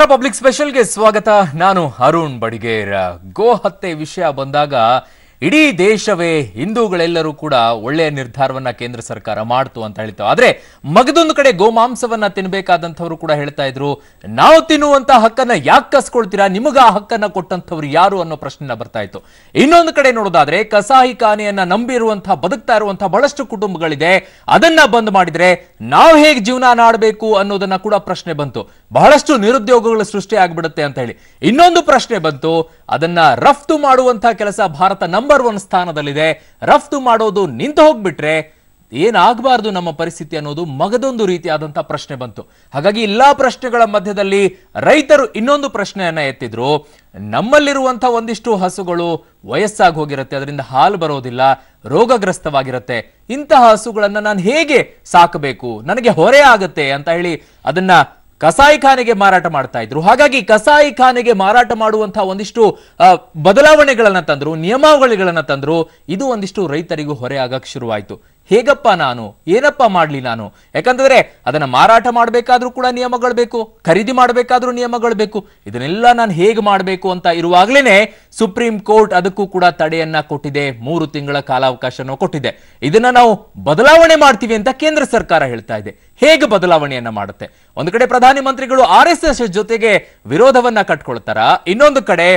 ನಮಸ್ಕಾರ ಪಬ್ಲಿಕ್ ಸ್ಪೆಷಲ್ಗೆ ಸ್ವಾಗತ. ನಾನು ಅರುಣ್ ಬಡಿಗೇರ್. ಗೋ ಹತ್ಯೆ ವಿಷಯ ಬಂದಾಗ ಇಡೀ ದೇಶವೇ ಹಿಂದೂಗಳೆಲ್ಲರೂ ಕೂಡ ಒಳ್ಳೆಯ ನಿರ್ಧಾರವನ್ನ ಕೇಂದ್ರ ಸರ್ಕಾರ ಮಾಡ್ತು ಅಂತ ಹೇಳ್ತಾ, ಆದ್ರೆ ಮಗದೊಂದು ಕಡೆ ಗೋಮಾಂಸವನ್ನ ತಿನ್ನಬೇಕಾದಂಥವ್ರು ಕೂಡ ಹೇಳ್ತಾ ಇದ್ರು, ನಾವು ತಿನ್ನುವಂತ ಹಕ್ಕನ್ನ ಯಾಕೆ ಕಸ್ಕೊಳ್ತೀರಾ, ನಿಮಗ ಆ ಹಕ್ಕನ್ನ ಕೊಟ್ಟಂಥವ್ರು ಯಾರು ಅನ್ನೋ ಪ್ರಶ್ನೆ ಬರ್ತಾ ಇತ್ತು. ಇನ್ನೊಂದು ಕಡೆ ನೋಡೋದಾದ್ರೆ ಕಸಾಯಿ ಖಾನೆಯನ್ನ ನಂಬಿರುವಂತಹ ಬದುಕ್ತಾ ಇರುವಂತಹ ಬಹಳಷ್ಟು ಕುಟುಂಬಗಳಿದೆ, ಅದನ್ನ ಬಂದ್ ಮಾಡಿದ್ರೆ ನಾವು ಹೇಗೆ ಜೀವನ ಮಾಡಬೇಕು ಅನ್ನೋದನ್ನ ಕೂಡ ಪ್ರಶ್ನೆ ಬಂತು. ಬಹಳಷ್ಟು ನಿರುದ್ಯೋಗಗಳು ಸೃಷ್ಟಿ ಆಗ್ಬಿಡುತ್ತೆ ಅಂತ ಹೇಳಿ ಇನ್ನೊಂದು ಪ್ರಶ್ನೆ ಬಂತು. ಅದನ್ನ ರಫ್ತು ಮಾಡುವಂತಹ ಕೆಲಸ ಭಾರತ ನಂಬರ್ 1 ಸ್ಥಾನದಲ್ಲಿದೆ. ರಫ್ತು ಮಾಡೋದು ನಿಂತು ಹೋಗ್ಬಿಟ್ರೆ ಏನಾಗಬಾರದು ನಮ್ಮ ಪರಿಸ್ಥಿತಿ ಅನ್ನೋದು ಮಗದೊಂದು ರೀತಿಯಾದಂತಹ ಪ್ರಶ್ನೆ ಬಂತು. ಹಾಗಾಗಿ ಎಲ್ಲಾ ಪ್ರಶ್ನೆಗಳ ಮಧ್ಯದಲ್ಲಿ ರೈತರು ಇನ್ನೊಂದು ಪ್ರಶ್ನೆಯನ್ನ ಎತ್ತಿದ್ರು. ನಮ್ಮಲ್ಲಿರುವಂತಹ ಒಂದಿಷ್ಟು ಹಸುಗಳು ವಯಸ್ಸಾಗಿ ಹೋಗಿರುತ್ತೆ, ಅದರಿಂದ ಹಾಲು ಬರೋದಿಲ್ಲ, ರೋಗಗ್ರಸ್ತವಾಗಿರುತ್ತೆ. ಇಂತಹ ಹಸುಗಳನ್ನ ನಾನು ಹೇಗೆ ಸಾಕಬೇಕು, ನನಗೆ ಹೊರೆ ಆಗತ್ತೆ ಅಂತ ಹೇಳಿ ಅದನ್ನ ಕಸಾಯಿಖಾನೆಗೆ ಮಾರಾಟ ಮಾಡ್ತಾ ಇದ್ರು. ಹಾಗಾಗಿ ಕಸಾಯಿಖಾನೆಗೆ ಮಾರಾಟ ಮಾಡುವಂತಹ ಒಂದಿಷ್ಟು ಬದಲಾವಣೆಗಳನ್ನ ತಂದ್ರು, ನಿಯಮಾವಳಿಗಳನ್ನ ತಂದ್ರು. ಇದು ಒಂದಿಷ್ಟು ರೈತರಿಗೂ ಹೊರೆ ಆಗಕ್ಕೆ ಶುರುವಾಯ್ತು. ಹೇಗಪ್ಪ ನಾನು, ಏನಪ್ಪ ಮಾಡ್ಲಿ ನಾನು? ಯಾಕಂತಂದ್ರೆ ಅದನ್ನ ಮಾರಾಟ ಮಾಡಬೇಕಾದ್ರೂ ಕೂಡ ನಿಯಮಗಳು ಬೇಕು, ಖರೀದಿ ಮಾಡಬೇಕಾದ್ರೂ ನಿಯಮಗಳು ಬೇಕು. ಇದನ್ನೆಲ್ಲ ನಾನು ಹೇಗೆ ಮಾಡಬೇಕು ಅಂತ ಇರುವಾಗ್ಲೇನೆ ಸುಪ್ರೀಂ ಕೋರ್ಟ್ ಅದಕ್ಕೂ ಕೂಡ ತಡೆಯನ್ನ ಕೊಟ್ಟಿದೆ, 3 ತಿಂಗಳ ಕಾಲಾವಕಾಶನೂ ಕೊಟ್ಟಿದೆ. ಇದನ್ನ ನಾವು ಬದಲಾವಣೆ ಮಾಡ್ತೀವಿ ಅಂತ ಕೇಂದ್ರ ಸರ್ಕಾರ ಹೇಳ್ತಾ ಇದೆ. ಹೇಗೆ ಬದಲಾವಣೆಯನ್ನ ಮಾಡುತ್ತೆ? ಒಂದು ಕಡೆ ಪ್ರಧಾನಿ ಮಂತ್ರಿಗಳು RSS ಜೊತೆಗೆ ವಿರೋಧವನ್ನ ಕಟ್ಕೊಳ್ತಾರ, ಇನ್ನೊಂದು ಕಡೆ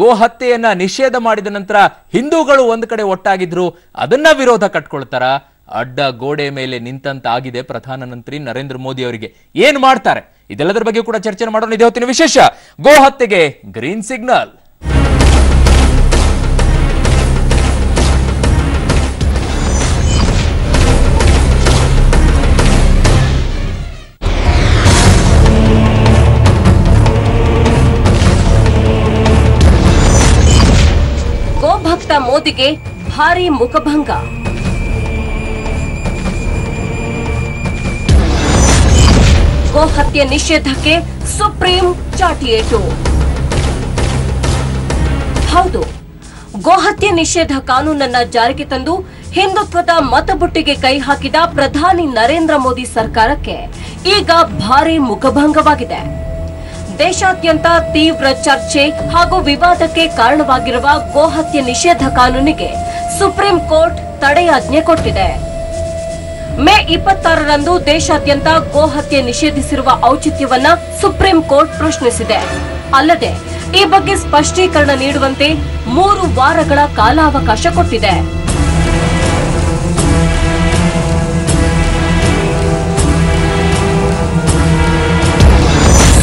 ಗೋ ಹತ್ಯೆಯನ್ನ ನಿಷೇಧ ಮಾಡಿದ ನಂತರ ಹಿಂದೂಗಳು ಒಂದು ಕಡೆ ಒಟ್ಟಾಗಿದ್ರು, ಅದನ್ನ ವಿರೋಧ ಕಟ್ಕೊಳ್ತಾರ. ಅಡ್ಡ ಗೋಡೆ ಮೇಲೆ ನಿಂತಂತ ಆಗಿದೆ ಪ್ರಧಾನಮಂತ್ರಿ ನರೇಂದ್ರ ಮೋದಿ ಅವರಿಗೆ. ಏನ್ ಮಾಡ್ತಾರೆ? ಇದೆಲ್ಲದರ ಬಗ್ಗೆ ಕೂಡ ಚರ್ಚೆ ಮಾಡೋಣ. ಇದೆ ಹೊತ್ತಿನ ವಿಶೇಷ, ಗೋ ಹತ್ಯೆಗೆ ಗ್ರೀನ್ ಸಿಗ್ನಲ್. ಗೋಭಕ್ತ ಮೋದಿಗೆ ಭಾರಿ ಮುಖಭಂಗ. ಗೋ ಹತ್ಯೆ ನಿಷೇಧಕ್ಕೆ ಸುಪ್ರೀಂ ಚಾಟಿ ಏಟು. ಹೌದು, ಗೋ ಹತ್ಯೆ ನಿಷೇಧ ಕಾನೂನನ್ನ ಜಾರಿಗೆ ತಂದು ಹಿಂದುತ್ವದ ಮತಬುಟ್ಟಿಗೆ ಕೈ ಹಾಕಿದ ಪ್ರಧಾನಿ ನರೇಂದ್ರ ಮೋದಿ ಸರ್ಕಾರಕ್ಕೆ ಈಗ ಭಾರಿ ಮುಖಭಂಗವಾಗಿದೆ. ದೇಶಾದ್ಯಂತ ತೀವ್ರ ಚರ್ಚೆ ಹಾಗೂ ವಿವಾದಕ್ಕೆ ಕಾರಣವಾಗಿರುವ ಗೋ ಹತ್ಯೆ ನಿಷೇಧ ಕಾನೂನಿಗೆ ಸುಪ್ರೀಂ ಕೋರ್ಟ್ ತಡೆಯಾಜ್ಞೆ ಕೊಟ್ಟಿದೆ. ಮೇ 26ರಂದು ದೇಶಾದ್ಯಂತ ಗೋ ಹತ್ಯೆ ನಿಷೇಧಿಸಿರುವ ಔಚಿತ್ಯವನ್ನ ಸುಪ್ರೀಂ ಕೋರ್ಟ್ ಪ್ರಶ್ನಿಸಿದೆ. ಅಲ್ಲದೆ ಈ ಬಗ್ಗೆ ಸ್ಪಷ್ಟೀಕರಣ ನೀಡುವಂತೆ 3 ವಾರಗಳ ಕಾಲಾವಕಾಶ ಕೊಟ್ಟಿದೆ.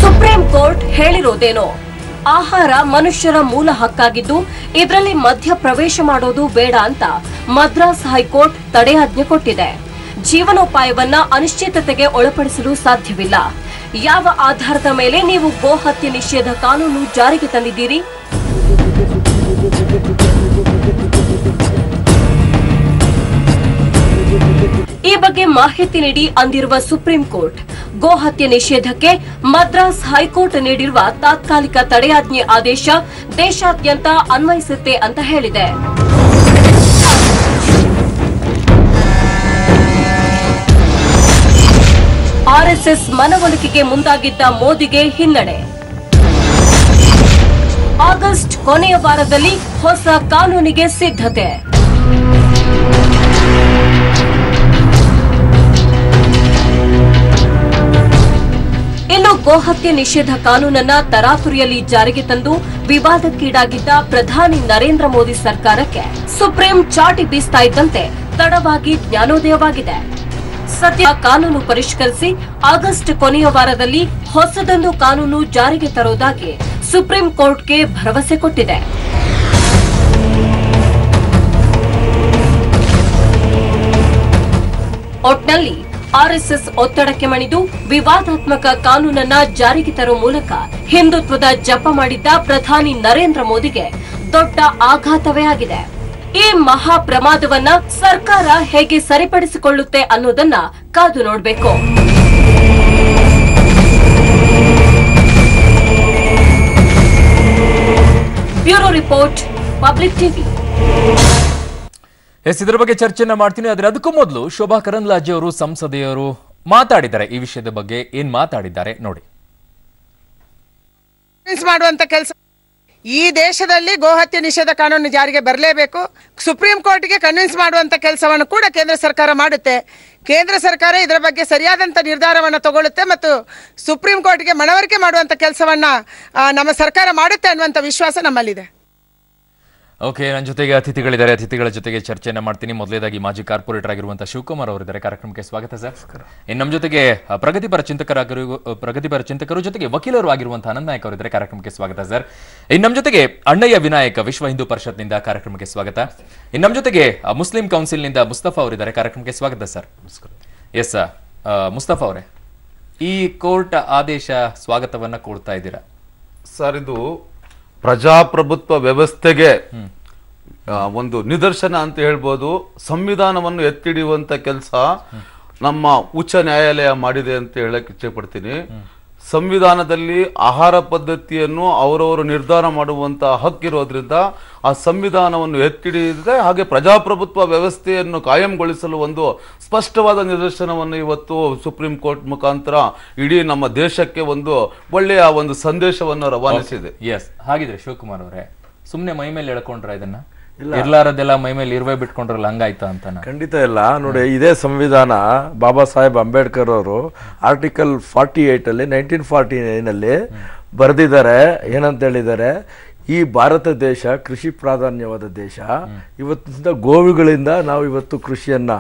ಸುಪ್ರೀಂ ಕೋರ್ಟ್ ಹೇಳಿರೋದೇನೋ, ಆಹಾರ ಮನುಷ್ಯರ ಮೂಲ ಹಕ್ಕಾಗಿದ್ದು ಇದರಲ್ಲಿ ಮಧ್ಯ ಪ್ರವೇಶ ಮಾಡೋದು ಬೇಡ ಅಂತ ಮದ್ರಾಸ್ ಹೈಕೋರ್ಟ್ ತಡೆಯಾಜ್ಞೆ ಕೊಟ್ಟಿದೆ. ಜೀವನೋಪಾಯವನ್ನ ಅನಿಶ್ಚಿತತೆಗೆ ಒಳಪಡಿಸಲು ಸಾಧ್ಯವಿಲ್ಲ. ಯಾವ ಆಧಾರದ ಮೇಲೆ ನೀವು ಗೋ ಹತ್ಯೆ ನಿಷೇಧ ಕಾನೂನು ಜಾರಿಗೆ ತಂದಿದ್ದೀರಿ? ಈ ಬಗ್ಗೆ ಮಾಹಿತಿ ನೀಡಿ ಅಂದಿರುವ ಸುಪ್ರೀಂ ಕೋರ್ಟ್, ಗೋ ಹತ್ಯೆ ನಿಷೇಧಕ್ಕೆ ಮದ್ರಾಸ್ ಹೈಕೋರ್ಟ್ ನೀಡಿರುವ ತಾತ್ಕಾಲಿಕ ತಡೆಯಾಜ್ಞೆ ಆದೇಶ ದೇಶಾದ್ಯಂತ ಅನ್ವಯಿಸುತ್ತೆ ಅಂತ ಹೇಳಿದೆ. RSS ಮನವೊಲಿಕೆಗೆ ಮುಂದಾಗಿದ್ದ ಮೋದಿಗೆ ಹಿನ್ನಡೆ. ಆಗಸ್ಟ್ ಕೊನೆಯ ವಾರದಲ್ಲಿ ಹೊಸ ಕಾನೂನಿಗೆ ಸಿದ್ಧತೆ. ಇನ್ನು ಗೋಹತ್ಯೆ ನಿಷೇಧ ಕಾನೂನನ್ನ ತರಾತುರಿಯಲ್ಲಿ ಜಾರಿಗೆ ತಂದು ವಿವಾದಕ್ಕೀಡಾಗಿದ್ದ ಪ್ರಧಾನಿ ನರೇಂದ್ರ ಮೋದಿ ಸರ್ಕಾರಕ್ಕೆ ಸುಪ್ರೀಂ ಚಾಟಿ ಬೀಸ್ತಾ ಇದ್ದಂತೆ ತಡವಾಗಿ ಜ್ಞಾನೋದಯವಾಗಿದೆ. ಸದ್ಯ ಕಾನೂನು ಪರಿಷ್ಕರಿಸಿ ಆಗಸ್ಟ್ ಕೊನೆಯ ವಾರದಲ್ಲಿ ಹೊಸದೊಂದು ಕಾನೂನು ಜಾರಿಗೆ ತರುವುದಾಗಿ ಸುಪ್ರೀಂ ಕೋರ್ಟ್ಗೆ ಭರವಸೆ ಕೊಟ್ಟಿದೆ. ಒಟ್ನಲ್ಲಿ RSS ಒತ್ತಡಕ್ಕೆ ಮಣಿದು ವಿವಾದಾತ್ಮಕ ಕಾನೂನನ್ನ ಜಾರಿಗೆ ತರುವ ಮೂಲಕ ಹಿಂದುತ್ವದ ಜಪ ಮಾಡಿದ್ದ ಪ್ರಧಾನಿ ನರೇಂದ್ರ ಮೋದಿಗೆ ದೊಡ್ಡ ಆಘಾತವೇ ಆಗಿದೆ. ಈ ಮಹಾ ಪ್ರಮಾದವನ್ನ ಸರ್ಕಾರ ಹೇಗೆ ಸರಿಪಡಿಸಿಕೊಳ್ಳುತ್ತೆ ಅನ್ನೋದನ್ನ ಕಾದು ನೋಡಬೇಕು. Bureau report, public TV. ಇದರ ಬಗ್ಗೆ ಚರ್ಚೆಯನ್ನ ಮಾಡ್ತೀನಿ. ಆದ್ರೆ ಅದಕ್ಕೂ ಮೊದಲು ಶೋಭಾ ಕರಂದ್ಲಾಜೆ ಅವರು ಸಂಸದೆಯರು ಮಾತಾಡಿದ್ದಾರೆ. ಈ ವಿಷಯದ ಬಗ್ಗೆ ಏನ್ ಮಾತಾಡಿದ್ದಾರೆ ನೋಡಿ. ಮಾಡುವಂತ ಕೆಲಸ ಈ ದೇಶದಲ್ಲಿ ಗೋಹತ್ಯೆ ನಿಷೇಧ ಕಾನೂನು ಜಾರಿಗೆ ಬರಲೇಬೇಕು. ಸುಪ್ರೀಂ ಕೋರ್ಟ್ಗೆ ಕನ್ವಿನ್ಸ್ ಮಾಡುವಂತ ಕೆಲಸವನ್ನು ಕೂಡ ಕೇಂದ್ರ ಸರ್ಕಾರ ಮಾಡುತ್ತೆ. ಕೇಂದ್ರ ಸರ್ಕಾರ ಇದರ ಬಗ್ಗೆ ಸರಿಯಾದಂತ ನಿರ್ಧಾರವನ್ನು ತಗೊಳ್ಳುತ್ತೆ ಮತ್ತು ಸುಪ್ರೀಂ ಕೋರ್ಟ್ಗೆ ಮನವರಿಕೆ ಮಾಡುವಂತ ಕೆಲಸವನ್ನ ನಮ್ಮ ಸರ್ಕಾರ ಮಾಡುತ್ತೆ ಅನ್ನುವಂಥ ವಿಶ್ವಾಸ ನಮ್ಮಲ್ಲಿದೆ. ಓಕೆ, ನನ್ನ ಜೊತೆಗೆ ಅತಿಥಿಗಳಿದ್ದಾರೆ. ಅತಿಥಿಗಳ ಜೊತೆಗೆ ಚರ್ಚೆಯನ್ನು ಮಾಡ್ತೀನಿ. ಮೊದಲೇದಾಗಿ ಮಾಜಿ ಕಾರ್ಪೊರೇಟರ್ ಆಗಿರುವಂತಹ ಶಿವಕುಮಾರ್ ಅವರಿದ್ದಾರೆ. ಕಾರ್ಯಕ್ರಮಕ್ಕೆ ಸ್ವಾಗತ ಸರ್. ಇನ್ನು ನಮ್ಮ ಜೊತೆಗೆ ಪ್ರಗತಿಪರ ಚಿಂತಕರು ಜೊತೆಗೆ ವಕೀಲರು ಆಗಿರುವಂತಹ ಅನಂತ್ ನಾಯಕ್ ಅವರಿದ್ದಾರೆ. ಕಾರ್ಯಕ್ರಮಕ್ಕೆ ಸ್ವಾಗತ ಸರ್. ಇನ್ನು ನಮ್ಮ ಜೊತೆಗೆ ಅಣ್ಣಯ್ಯ ವಿನಾಯಕ ವಿಶ್ವ ಹಿಂದೂ ಪರಿಷತ್ನಿಂದ ಕಾರ್ಯಕ್ರಮಕ್ಕೆ ಸ್ವಾಗತ. ಇನ್ನು ನಮ್ಮ ಜೊತೆಗೆ ಮುಸ್ಲಿಂ ಕೌನ್ಸಿಲ್ನಿಂದ ಮುಸ್ತಫಾ ಅವರಿದ್ದಾರೆ. ಕಾರ್ಯಕ್ರಮಕ್ಕೆ ಸ್ವಾಗತ ಸರ್. ಎಸ್ ಮುಸ್ತಫಾ ಅವರೇ, ಈ ಕೋರ್ಟ್ ಆದೇಶ ಸ್ವಾಗತವನ್ನ ಕೊಡ್ತಾ ಇದ್ದೀರಾ ಸರ್? ಇದು ಪ್ರಜಾಪ್ರಭುತ್ವ ವ್ಯವಸ್ಥೆಗೆ ಒಂದು ನಿದರ್ಶನ ಅಂತ ಹೇಳ್ಬೋದು. ಸಂವಿಧಾನವನ್ನು ಎತ್ತಿಡಿಯುವಂತ ಕೆಲಸ ನಮ್ಮ ಉಚ್ಚ ನ್ಯಾಯಾಲಯ ಮಾಡಿದೆ ಅಂತ ಹೇಳಕ್ ಇಚ್ಛೆ ಪಡ್ತೀನಿ. ಸಂವಿಧಾನದಲ್ಲಿ ಆಹಾರ ಪದ್ಧತಿಯನ್ನು ಅವರವರು ನಿರ್ಧಾರ ಮಾಡುವಂತ ಹಕ್ಕಿರೋದ್ರಿಂದ ಆ ಸಂವಿಧಾನವನ್ನು ಎತ್ತಿಡಿದಿದೆ. ಹಾಗೆ ಪ್ರಜಾಪ್ರಭುತ್ವ ವ್ಯವಸ್ಥೆಯನ್ನು ಕಾಯಂಗೊಳಿಸಲು ಒಂದು ಸ್ಪಷ್ಟವಾದ ನಿದರ್ಶನವನ್ನು ಇವತ್ತು ಸುಪ್ರೀಂ ಕೋರ್ಟ್ ಮುಖಾಂತರ ಇಡೀ ನಮ್ಮ ದೇಶಕ್ಕೆ ಒಂದು ಒಳ್ಳೆಯ ಒಂದು ಸಂದೇಶವನ್ನು ರವಾನಿಸಿದೆ. ಎಸ್, ಹಾಗಿದ್ರೆ ಶಿವಕುಮಾರ್ ಅವರೇ, ಸುಮ್ನೆ ಮೈ ಮೇಲೆ ಎಳ್ಕೊಂಡ್ರ ಇದನ್ನ? ಇರ್ಲಾರದೆಲ್ಲ ಮೈ ಮೇಲೆ ಇರುವೆ ಬಿಟ್ಕೊಂಡ್ರಲ್ಲ, ಹಂಗಾಯ್ತಾ ಅಂತ? ಖಂಡಿತ ಇಲ್ಲ. ನೋಡಿ, ಇದೇ ಸಂವಿಧಾನ ಬಾಬಾ ಸಾಹೇಬ್ ಅಂಬೇಡ್ಕರ್ ಅವರು ಆರ್ಟಿಕಲ್ 48 ಅಲ್ಲಿ 1949 ಬರೆದಿದ್ದಾರೆ. ಏನಂತ ಹೇಳಿದ್ದಾರೆ, ಈ ಭಾರತ ದೇಶ ಕೃಷಿ ಪ್ರಾಧಾನ್ಯವಾದ ದೇಶ. ಇವತ್ತಿಂದ ಗೋವುಗಳಿಂದ ನಾವು ಇವತ್ತು ಕೃಷಿಯನ್ನ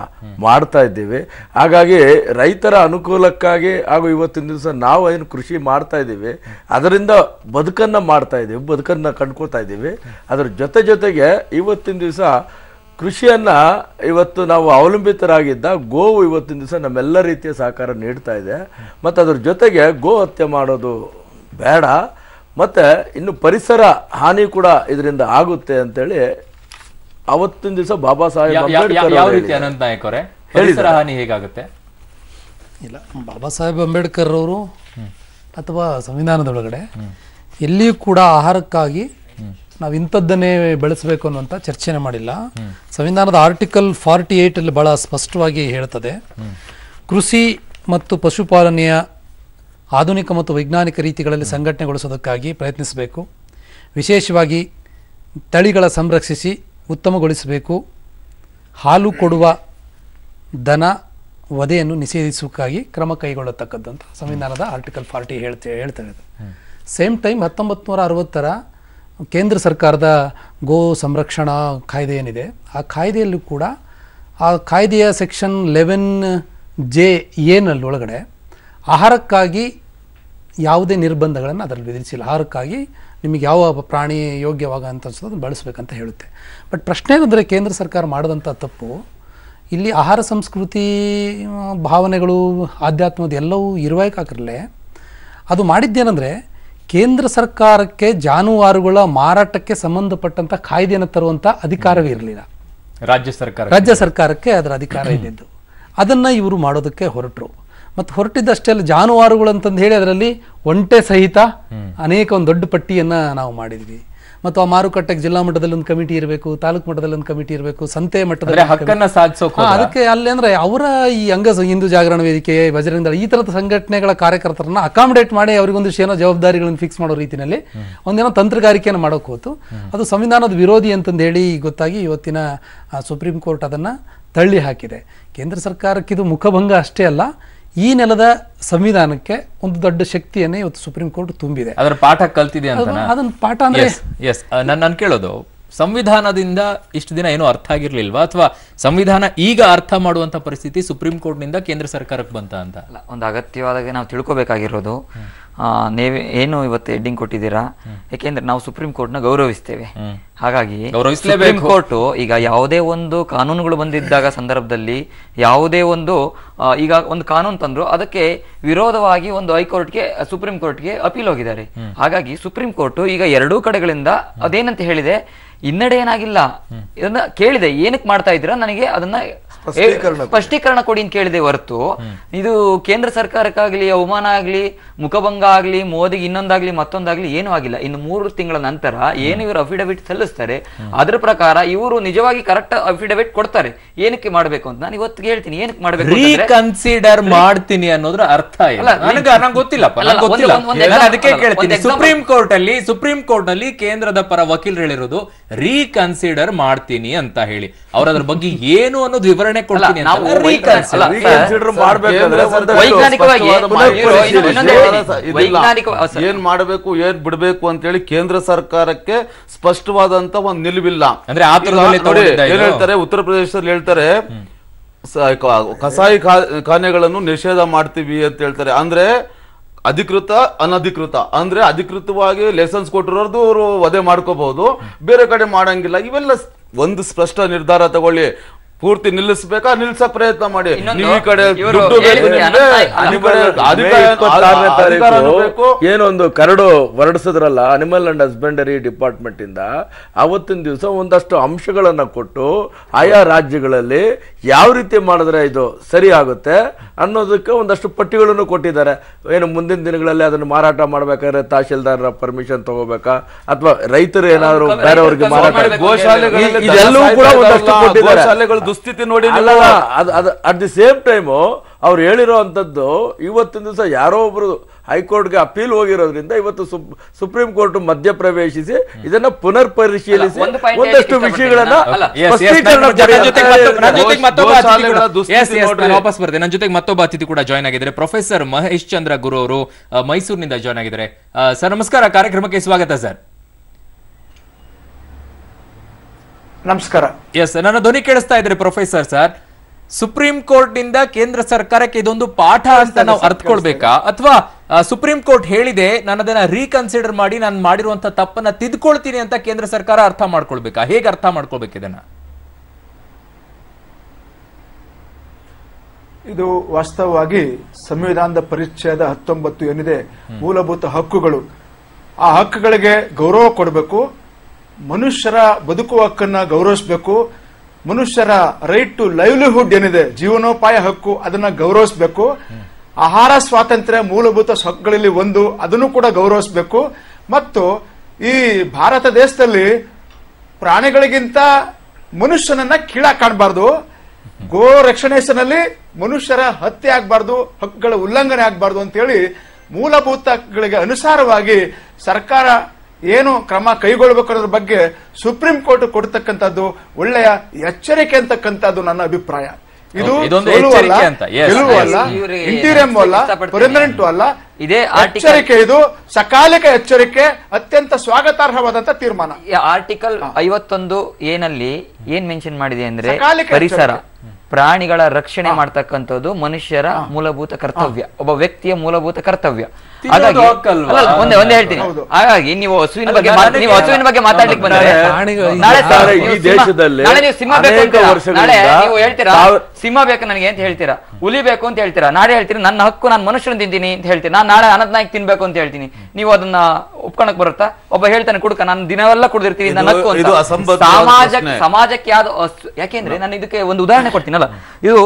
ಮಾಡ್ತಾ ಇದ್ದೀವಿ. ಹಾಗಾಗಿ ರೈತರ ಅನುಕೂಲಕ್ಕಾಗಿ ಹಾಗೂ ಇವತ್ತಿನ ದಿವಸ ನಾವು ಏನು ಕೃಷಿ ಮಾಡ್ತಾ ಇದ್ದೀವಿ, ಅದರಿಂದ ಬದುಕನ್ನ ಮಾಡ್ತಾ ಇದ್ದೀವಿ, ಬದುಕನ್ನ ಕಂಡ್ಕೊಳ್ತಾ ಇದ್ದೀವಿ. ಅದ್ರ ಜೊತೆಗೆ ಇವತ್ತಿನ ದಿವಸ ಕೃಷಿಯನ್ನ ಇವತ್ತು ನಾವು ಅವಲಂಬಿತರಾಗಿದ್ದ ಗೋವು ಇವತ್ತಿನ ದಿವಸ ನಮ್ಮೆಲ್ಲ ರೀತಿಯ ಸಹಕಾರ ನೀಡ್ತಾ ಇದೆ. ಮತ್ತು ಅದ್ರ ಜೊತೆಗೆ ಗೋ ಹತ್ಯೆ ಮಾಡೋದು ಬೇಡ, ಮತ್ತೆ ಇನ್ನು ಪರಿಸರ ಹಾನಿ ಕೂಡ ಇದರಿಂದ ಆಗುತ್ತೆ ಅಂತೇಳಿ ಅವತ್ತಿನ ದಿವಸ ಬಾಬಾ ಸಾಹೇಬ್ ಅಂಬೇಡ್ಕರ್ ಯಾವ ರೀತಿ ಅನಂತ್ ನಾಯಕ್ ಅವರೇ ಪರಿಸರ ಹಾನಿ ಹೇಗಾಗುತ್ತೆ? ಇಲ್ಲ, ಬಾಬಾ ಸಾಹೇಬ್ ಅಂಬೇಡ್ಕರ್ ಅವರು ಅಥವಾ ಸಂವಿಧಾನದೊಳಗಡೆ ಎಲ್ಲಿಯೂ ಕೂಡ ಆಹಾರಕ್ಕಾಗಿ ನಾವು ಇಂಥದ್ದನ್ನೇ ಬೆಳೆಸಬೇಕು ಅನ್ನುವಂಥ ಚರ್ಚೆನೆ ಮಾಡಿಲ್ಲ. ಸಂವಿಧಾನದ ಆರ್ಟಿಕಲ್ 48 ಅಲ್ಲಿ ಬಹಳ ಸ್ಪಷ್ಟವಾಗಿ ಹೇಳ್ತದೆ, ಕೃಷಿ ಮತ್ತು ಪಶುಪಾಲನೆಯ ಆಧುನಿಕ ಮತ್ತು ವೈಜ್ಞಾನಿಕ ರೀತಿಗಳಲ್ಲಿ ಸಂಘಟನೆಗೊಳಿಸೋದಕ್ಕಾಗಿ ಪ್ರಯತ್ನಿಸಬೇಕು. ವಿಶೇಷವಾಗಿ ತಳಿಗಳ ಸಂರಕ್ಷಿಸಿ ಉತ್ತಮಗೊಳಿಸಬೇಕು. ಹಾಲು ಕೊಡುವ ದನ ವಧೆಯನ್ನು ನಿಷೇಧಿಸುವುದಕ್ಕಾಗಿ ಕ್ರಮ ಕೈಗೊಳ್ಳತಕ್ಕದ್ದಂಥ ಸಂವಿಧಾನದ ಆರ್ಟಿಕಲ್ 40 ಹೇಳ್ತದೆ. ಸೇಮ್ ಟೈಮ್ 1960 ಕೇಂದ್ರ ಸರ್ಕಾರದ ಗೋ ಸಂರಕ್ಷಣಾ ಕಾಯ್ದೆ ಏನಿದೆ, ಆ ಕಾಯ್ದೆಯಲ್ಲೂ ಕೂಡ ಆ ಕಾಯ್ದೆಯ ಸೆಕ್ಷನ್ 11J ಒಳಗಡೆ ಆಹಾರಕ್ಕಾಗಿ ಯಾವುದೇ ನಿರ್ಬಂಧಗಳನ್ನು ಅದರಲ್ಲಿ ವಿಧಿಸಿಲ್ಲ. ಆಹಾರಕ್ಕಾಗಿ ನಿಮಗೆ ಯಾವ ಪ್ರಾಣಿ ಯೋಗ್ಯವಾಗ ಅಂತ ಅನ್ಸೋದು ಅದನ್ನು ಬಳಸಬೇಕಂತ ಹೇಳುತ್ತೆ. ಬಟ್ ಪ್ರಶ್ನೆ ಏನಂದರೆ, ಕೇಂದ್ರ ಸರ್ಕಾರ ಮಾಡಿದಂಥ ತಪ್ಪು ಇಲ್ಲಿ ಆಹಾರ ಸಂಸ್ಕೃತಿ ಭಾವನೆಗಳು ಆಧ್ಯಾತ್ಮದ ಎಲ್ಲವೂ ಇರುವಾಗಲೇ ಅದು ಮಾಡಿದ್ದೇನೆಂದರೆ, ಕೇಂದ್ರ ಸರ್ಕಾರಕ್ಕೆ ಜಾನುವಾರುಗಳ ಮಾರಾಟಕ್ಕೆ ಸಂಬಂಧಪಟ್ಟಂಥ ಕಾಯ್ದೆಯನ್ನು ತರುವಂಥ ಅಧಿಕಾರವೇ ಇರಲಿಲ್ಲ. ರಾಜ್ಯ ಸರ್ಕಾರಕ್ಕೆ ಅದರ ಅಧಿಕಾರ ಇದ್ದಿದ್ದು. ಅದನ್ನು ಇವರು ಮಾಡೋದಕ್ಕೆ ಹೊರಟರು. ಮತ್ತು ಹೊರಟಿದ್ದಷ್ಟೇ ಅಲ್ಲ, ಜಾನುವಾರುಗಳು ಅಂತಂದು ಹೇಳಿ ಅದರಲ್ಲಿ ಒಂಟೆ ಸಹಿತ ಅನೇಕ ಒಂದು ದೊಡ್ಡ ಪಟ್ಟಿಯನ್ನು ನಾವು ಮಾಡಿದ್ವಿ. ಮತ್ತು ಆ ಮಾರುಕಟ್ಟೆಗೆ ಜಿಲ್ಲಾ ಮಟ್ಟದಲ್ಲಿ ಒಂದು ಕಮಿಟಿ ಇರಬೇಕು, ತಾಲೂಕು ಮಟ್ಟದಲ್ಲಿ ಒಂದು ಕಮಿಟಿ ಇರಬೇಕು, ಸಂತೆ ಮಟ್ಟದಲ್ಲಿ ಅದಕ್ಕೆ ಅಲ್ಲಿ ಅಂದ್ರೆ ಅವರ ಈ ಹಿಂದೂ ಜಾಗರಣ ವೇದಿಕೆ, ಬಜರಂಗ ದಳ, ಈ ತರದ ಸಂಘಟನೆಗಳ ಕಾರ್ಯಕರ್ತರನ್ನ ಅಕಾಮಿಡೇಟ್ ಮಾಡಿ ಅವರಿಗೊಂದು ಏನೋ ಜವಾಬ್ದಾರಿಗಳನ್ನು ಫಿಕ್ಸ್ ಮಾಡೋ ರೀತಿಯಲ್ಲಿ ಒಂದೇನೋ ತಂತ್ರಗಾರಿಕೆಯನ್ನು ಮಾಡೋಕೆ ಹೋತು. ಅದು ಸಂವಿಧಾನದ ವಿರೋಧಿ ಅಂತಂದು ಹೇಳಿ ಗೊತ್ತಾಗಿ ಇವತ್ತಿನ ಸುಪ್ರೀಂ ಕೋರ್ಟ್ ಅದನ್ನ ತಳ್ಳಿ ಹಾಕಿದೆ. ಕೇಂದ್ರ ಸರ್ಕಾರಕ್ಕೆ ಇದು ಮುಖಭಂಗ ಅಷ್ಟೇ ಅಲ್ಲ, ಈ ನೆಲದ ಸಂವಿಧಾನಕ್ಕೆ ಒಂದು ದೊಡ್ಡ ಶಕ್ತಿಯನ್ನೇ ಇವತ್ತು ಸುಪ್ರೀಂ ಕೋರ್ಟ್ ತುಂಬಿದೆ. ಅದರ ಪಾಠ ಕಲ್ತಿದೆ ಅಂತ ಅದನ್ನ ಪಾಠ ಅಂದ್ರೆ ನಾನು ಕೇಳೋದು, ಸಂವಿಧಾನದಿಂದ ಇಷ್ಟು ದಿನ ಏನೋ ಅರ್ಥ ಆಗಿರ್ಲಿಲ್ವಾ, ಅಥವಾ ಸಂವಿಧಾನ ಈಗ ಅರ್ಥ ಮಾಡುವಂತ ಪರಿಸ್ಥಿತಿ ಸುಪ್ರೀಂ ಕೋರ್ಟ್ ನಿಂದ ಕೇಂದ್ರ ಸರ್ಕಾರಕ್ಕೆ ಬಂತ ಅಂತ? ಒಂದು ಅಗತ್ಯವಾದಾಗ ನಾವು ತಿಳ್ಕೊಬೇಕಾಗಿರೋದು, ನೀವೇ ಏನು ಇವತ್ತು ಹೆಡ್ಡಿಂಗ್ ಕೊಟ್ಟಿದ್ದೀರಾ, ಯಾಕೆಂದ್ರೆ ನಾವು ಸುಪ್ರೀಂ ಕೋರ್ಟ್ ನ ಗೌರವಿಸ್ತೇವೆ. ಹಾಗಾಗಿ ಸುಪ್ರೀಂ ಕೋರ್ಟ್ ಈಗ ಯಾವುದೇ ಒಂದು ಕಾನೂನುಗಳು ಬಂದಿದ್ದಾಗ ಸಂದರ್ಭದಲ್ಲಿ ಯಾವುದೇ ಒಂದು ಈಗ ಒಂದು ಕಾನೂನು ತಂದ್ರು ಅದಕ್ಕೆ ವಿರೋಧವಾಗಿ ಒಂದು ಹೈಕೋರ್ಟ್ಗೆ ಸುಪ್ರೀಂ ಕೋರ್ಟ್ಗೆ ಅಪೀಲ್ ಹೋಗಿದ್ದಾರೆ. ಹಾಗಾಗಿ ಸುಪ್ರೀಂ ಕೋರ್ಟ್ ಈಗ ಎರಡೂ ಕಡೆಗಳಿಂದ ಅದೇನಂತ ಹೇಳಿದೆ, ಹಿನ್ನಡೆ ಏನಾಗಿಲ್ಲ, ಇದನ್ನ ಕೇಳಿದೆ, ಏನಕ್ಕೆ ಮಾಡ್ತಾ ಇದ್ದೀರಾ, ನನಗೆ ಅದನ್ನ ಸ್ಪಷ್ಟೀಕರಣ ಕೊಡಿ ಅಂತ ಕೇಳಿದೆ ಹೊರತು ಇದು ಕೇಂದ್ರ ಸರ್ಕಾರಕ್ಕಾಗ್ಲಿ ಅವಮಾನ ಆಗ್ಲಿ ಮುಖಭಂಗ ಆಗ್ಲಿ ಮೋದಿಗೆ ಇನ್ನೊಂದಾಗ್ಲಿ ಮತ್ತೊಂದಾಗ್ಲಿ ಏನೂ ಆಗಿಲ್ಲ. ಇನ್ನು 3 ತಿಂಗಳ ನಂತರ ಏನು ಇವರು ಅಫಿಡವಿಟ್ ಸಲ್ಲಿಸ್ತಾರೆ ಅದ್ರ ಪ್ರಕಾರ ಇವರು ನಿಜವಾಗಿ ಕರೆಕ್ಟ್ ಅಫಿಡವಿಟ್ ಕೊಡ್ತಾರೆ. ಏನಕ್ಕೆ ಮಾಡಬೇಕು ಅಂತ ನಾನು ಇವತ್ತು ಹೇಳ್ತೀನಿ. ಏನಕ್ಕೆ ಮಾಡಬೇಕು ರೀಕನ್ಸಿಡರ್ ಮಾಡ್ತೀನಿ ಅನ್ನೋದ್ರ ಅರ್ಥ ಇಲ್ಲ. ನಂಗೆ ಗೊತ್ತಿಲ್ಲಪ್ಪ, ನಂಗೆ ಗೊತ್ತಿಲ್ಲ. ನಾನು ಅದಕ್ಕೆ ಕೇಳ್ತೀನಿ, ಸುಪ್ರೀಂ ಕೋರ್ಟ್ ನಲ್ಲಿ ಕೇಂದ್ರದ ಪರ ವಕೀಲರು ಹೇಳಿರೋದು ರೀಕನ್ಸಿಡರ್ ಮಾಡ್ತೀನಿ ಅಂತ ಹೇಳಿ, ಅವ್ರ ಅದ್ರ ಬಗ್ಗೆ ಏನು ಅನ್ನೋದು ವಿವರಣೆ ಕೊಡ್ತೀನಿ ಅಂತ. ಏನ್ ಮಾಡಬೇಕು ಏನ್ ಬಿಡ್ಬೇಕು ಅಂತ ಹೇಳಿ ಕೇಂದ್ರ ಸರ್ಕಾರಕ್ಕೆ ಸ್ಪಷ್ಟವಾದಂತ ಒಂದು ನಿಲುವಿಲ್ಲ. ಅಂದ್ರೆ ಏನ್ ಹೇಳ್ತಾರೆ, ಉತ್ತರ ಪ್ರದೇಶದಲ್ಲಿ ಹೇಳ್ತಾರೆ ಕಸಾಯಿ ಖಾನೆಗಳನ್ನು ನಿಷೇಧ ಮಾಡ್ತೀವಿ ಅಂತ ಹೇಳ್ತಾರೆ. ಅಂದ್ರೆ ಅಧಿಕೃತ ಅನಧಿಕೃತ, ಅಂದ್ರೆ ಅಧಿಕೃತವಾಗಿ ಲೈಸೆನ್ಸ್ ಕೊಟ್ಟಿರೋದು ಅವರು ವಧೆ ಮಾಡ್ಕೋಬಹುದು, ಬೇರೆ ಕಡೆ ಮಾಡಂಗಿಲ್ಲ. ಇವೆಲ್ಲ ಒಂದು ಸ್ಪಷ್ಟ ನಿರ್ಧಾರ ತಗೊಳ್ಳಿ. ಪೂರ್ತಿ ನಿಲ್ಲಿಸಬೇಕಾ, ನಿಲ್ಸಕ್ ಪ್ರಯತ್ನ ಮಾಡಿ. ನೀವು ಈ ಕಡೆ ಏನೊಂದು curd ಹೊರಡಿಸಿದ್ರಲ್ಲ animal and husbandry department ಇಂದ, ಅವತ್ತಿನ ದಿವಸ ಒಂದಷ್ಟು ಅಂಶಗಳನ್ನ ಕೊಟ್ಟು ಆಯಾ ರಾಜ್ಯಗಳಲ್ಲಿ ಯಾವ ರೀತಿ ಮಾಡಿದ್ರೆ ಇದು ಸರಿ ಆಗುತ್ತೆ ಅನ್ನೋದಕ್ಕೆ ಒಂದಷ್ಟು ಪಟ್ಟಿಗಳನ್ನು ಕೊಟ್ಟಿದ್ದಾರೆ. ಏನು ಮುಂದಿನ ದಿನಗಳಲ್ಲಿ ಅದನ್ನು ಮಾರಾಟ ಮಾಡ್ಬೇಕಾದ್ರೆ ತಹಶೀಲ್ದಾರರ ಪರ್ಮಿಷನ್ ತಗೋಬೇಕಾ, ಅಥವಾ ರೈತರು ಏನಾದ್ರು ಬೇರೆಯವ್ರಿಗೆ ಮಾರಾಟ, ಇದೆಲ್ಲವೂ ಕೂಡ ಒಂದಷ್ಟು ಕೊಟ್ಟಿದ್ದಾರೆ. ದುಸ್ಥಿತಿ ನೋಡಿ ಅಟ್ ದಿ ಸೇಮ್ ಟೈಮ್ ಅವ್ರು ಹೇಳಿರೋ ಅಂತದ್ದು ಇವತ್ತಿನ ದಿವಸ ಯಾರೋ ಒಬ್ರು ಹೈಕೋರ್ಟ್ಗೆ ಅಪೀಲ್ ಹೋಗಿರೋದ್ರಿಂದ ಇವತ್ತು ಸುಪ್ರೀಂ ಕೋರ್ಟ್ ಮಧ್ಯಪ್ರವೇಶಿಸಿ ಇದನ್ನ ಪುನರ್ ಪರಿಶೀಲಿಸಿ ಒಂದಷ್ಟು ವಿಷಯಗಳನ್ನ ವಾಪಸ್ ಬರ್ತೇನೆ. ನನ್ನ ಜೊತೆಗೆ ಮತ್ತೊಬ್ಬ ಅತಿಥಿ ಕೂಡ ಜಾಯ್ನ್ ಆಗಿದ್ದಾರೆ, ಪ್ರೊಫೆಸರ್ ಮಹೇಶ್ ಚಂದ್ರ ಗುರು ಅವರು ಮೈಸೂರಿನಿಂದ ಜಾಯ್ನ್ ಆಗಿದ್ದಾರೆ. ಸರ್ ನಮಸ್ಕಾರ, ಕಾರ್ಯಕ್ರಮಕ್ಕೆ ಸ್ವಾಗತ ಸರ್. ನಮಸ್ಕಾರ. ಎಸ್, ನನ್ನ ಧ್ವನಿ ಕೇಳಿಸ್ತಾ ಇದ್ರೆ ಪ್ರೊಫೆಸರ್ ಸರ್, ಸುಪ್ರೀಂ ಕೋರ್ಟ್ ನಿಂದ ಕೇಂದ್ರ ಸರ್ಕಾರಕ್ಕೆ ಇದೊಂದು ಪಾಠ ಅಂತ ನಾವು ಅರ್ಥಕೊಳ್ಬೇಕಾ, ಅಥವಾ ಸುಪ್ರೀಂ ಕೋರ್ಟ್ ಹೇಳಿದೆ ನಾನು ಅದನ್ನ ರೀಕನ್ಸಿಡರ್ ಮಾಡಿ ನಾನು ಮಾಡಿರುವಂತ ತಪ್ಪನ್ನ ತಿದ್ಕೊಳ್ತೀನಿ ಅಂತ ಕೇಂದ್ರ ಸರ್ಕಾರ ಅರ್ಥ ಮಾಡ್ಕೊಳ್ಬೇಕಾ? ಹೇಗೆ ಅರ್ಥ ಮಾಡ್ಕೊಳ್ಬೇಕು ಇದನ್ನ? ಇದು ವಾಸ್ತವವಾಗಿ ಸಂವಿಧಾನದ ಪರಿಚ್ಛೇದ 19 ಏನಿದೆ, ಮೂಲಭೂತ ಹಕ್ಕುಗಳು, ಆ ಹಕ್ಕುಗಳಿಗೆ ಗೌರವ ಕೊಡಬೇಕು, ಮನುಷ್ಯರ ಬದುಕುವ ಹಕ್ಕನ್ನ ಗೌರವಿಸಬೇಕು, ಮನುಷ್ಯರ ರೈಟ್ ಟು ಲೈವ್ಲಿಹುಡ್ ಏನಿದೆ, ಜೀವನೋಪಾಯ ಹಕ್ಕು, ಅದನ್ನ ಗೌರವಿಸಬೇಕು. ಆಹಾರ ಸ್ವಾತಂತ್ರ್ಯ ಮೂಲಭೂತ ಹಕ್ಕುಗಳಲ್ಲಿ ಒಂದು, ಅದನ್ನು ಕೂಡ ಗೌರವಿಸಬೇಕು. ಮತ್ತು ಈ ಭಾರತ ದೇಶದಲ್ಲಿ ಪ್ರಾಣಿಗಳಿಗಿಂತ ಮನುಷ್ಯನನ್ನ ಕೀಳಾಗಿ ಕಾಣಬಾರ್ದು. ಗೋ ರಕ್ಷಣೆಯಲ್ಲಿ ಮನುಷ್ಯರ ಹತ್ಯೆ ಆಗಬಾರ್ದು, ಹಕ್ಕುಗಳ ಉಲ್ಲಂಘನೆ ಆಗಬಾರ್ದು ಅಂತ ಹೇಳಿ ಮೂಲಭೂತ ಹಕ್ಕುಗಳಿಗೆ ಅನುಸಾರವಾಗಿ ಸರ್ಕಾರ ಏನು ಕ್ರಮ ಕೈಗೊಳ್ಳಬೇಕು ಅನ್ನೋದ್ರ ಬಗ್ಗೆ ಸುಪ್ರೀಂ ಕೋರ್ಟ್ ಕೊಡ್ತಕ್ಕಂಥದ್ದು ಒಳ್ಳೆಯ ಎಚ್ಚರಿಕೆ ಅಂತಕ್ಕಂಥದ್ದು ನನ್ನ ಅಭಿಪ್ರಾಯ. ಇದು ಗೆಲುವು ಅಲ್ಲ, ಇಂಟೀರಿಯಂ ಅಲ್ಲ, ಪರ್ಮನೆಂಟ್ ಅಲ್ಲ, ಇದೇ ಎಚ್ಚರಿಕೆ, ಇದು ಸಕಾಲಿಕ ಎಚ್ಚರಿಕೆ, ಅತ್ಯಂತ ಸ್ವಾಗತಾರ್ಹವಾದಂತ ತೀರ್ಮಾನ. ಆರ್ಟಿಕಲ್ 51 ಏನಲ್ಲಿ ಏನ್ ಮೆನ್ಷನ್ ಮಾಡಿದೆ ಅಂದ್ರೆ, ಪರಿಸರ ಪ್ರಾಣಿಗಳ ರಕ್ಷಣೆ ಮಾಡ್ತಕ್ಕಂಥದ್ದು ಮನುಷ್ಯರ ಮೂಲಭೂತ ಕರ್ತವ್ಯ, ಒಬ್ಬ ವ್ಯಕ್ತಿಯ ಮೂಲಭೂತ ಕರ್ತವ್ಯ. ಹಾಗಾಗಿ ಒಂದೇ ಹೇಳ್ತೀನಿ, ಹಾಗಾಗಿ ನೀವು ಹಸುವಿನ ಬಗ್ಗೆ ಮಾತಾಡ್ಲಿಕ್ಕೆ ಬಂದ್ರೆ ನಾಳೆ ನೀವು ಸಿಂಹ ಬೇಕು ಅಂತ, ನಾಳೆ ನೀವು ಹೇಳ್ತೀರಾ ಸಿಂಹ ಬೇಕು ನನಗೆ ಅಂತ ಹೇಳ್ತೀರಾ, ಹುಲಿ ಬೇಕು ಅಂತ ಹೇಳ್ತೀರಾ, ನಾಳೆ ಹೇಳ್ತೀರಾ ನನ್ನ ಹಕ್ಕು ನಾನು ಮನುಷ್ಯನ ತಿಂತೀನಿ ಅಂತ ಹೇಳ್ತೀರಾ, ನಾನು ನಾಳೆ ಅನಂತ ನಾಯ್ಕ ತಿನ್ಬೇಕು ಅಂತ ಹೇಳ್ತೀನಿ, ನೀವು ಅದನ್ನ ಒಪ್ಕೊಳಕ್ ಬರುತ್ತಾ? ಒಬ್ಬ ಹೇಳ್ತಾನೆ ಕುಡ್ಕ, ನಾನು ದಿನವೆಲ್ಲ ಕುಡ್ದಿರ್ತೀನಿ ನನ್ನ ಹಕ್ಕು ಅಂತ. ಸಮಾಜಕ್ಕೆ ಯಾವ್ದು, ಯಾಕೆಂದ್ರೆ ನಾನು ಇದಕ್ಕೆ ಒಂದು ಉದಾಹರಣೆ ಕೊಡ್ತೀನಲ್ಲ, ಇದು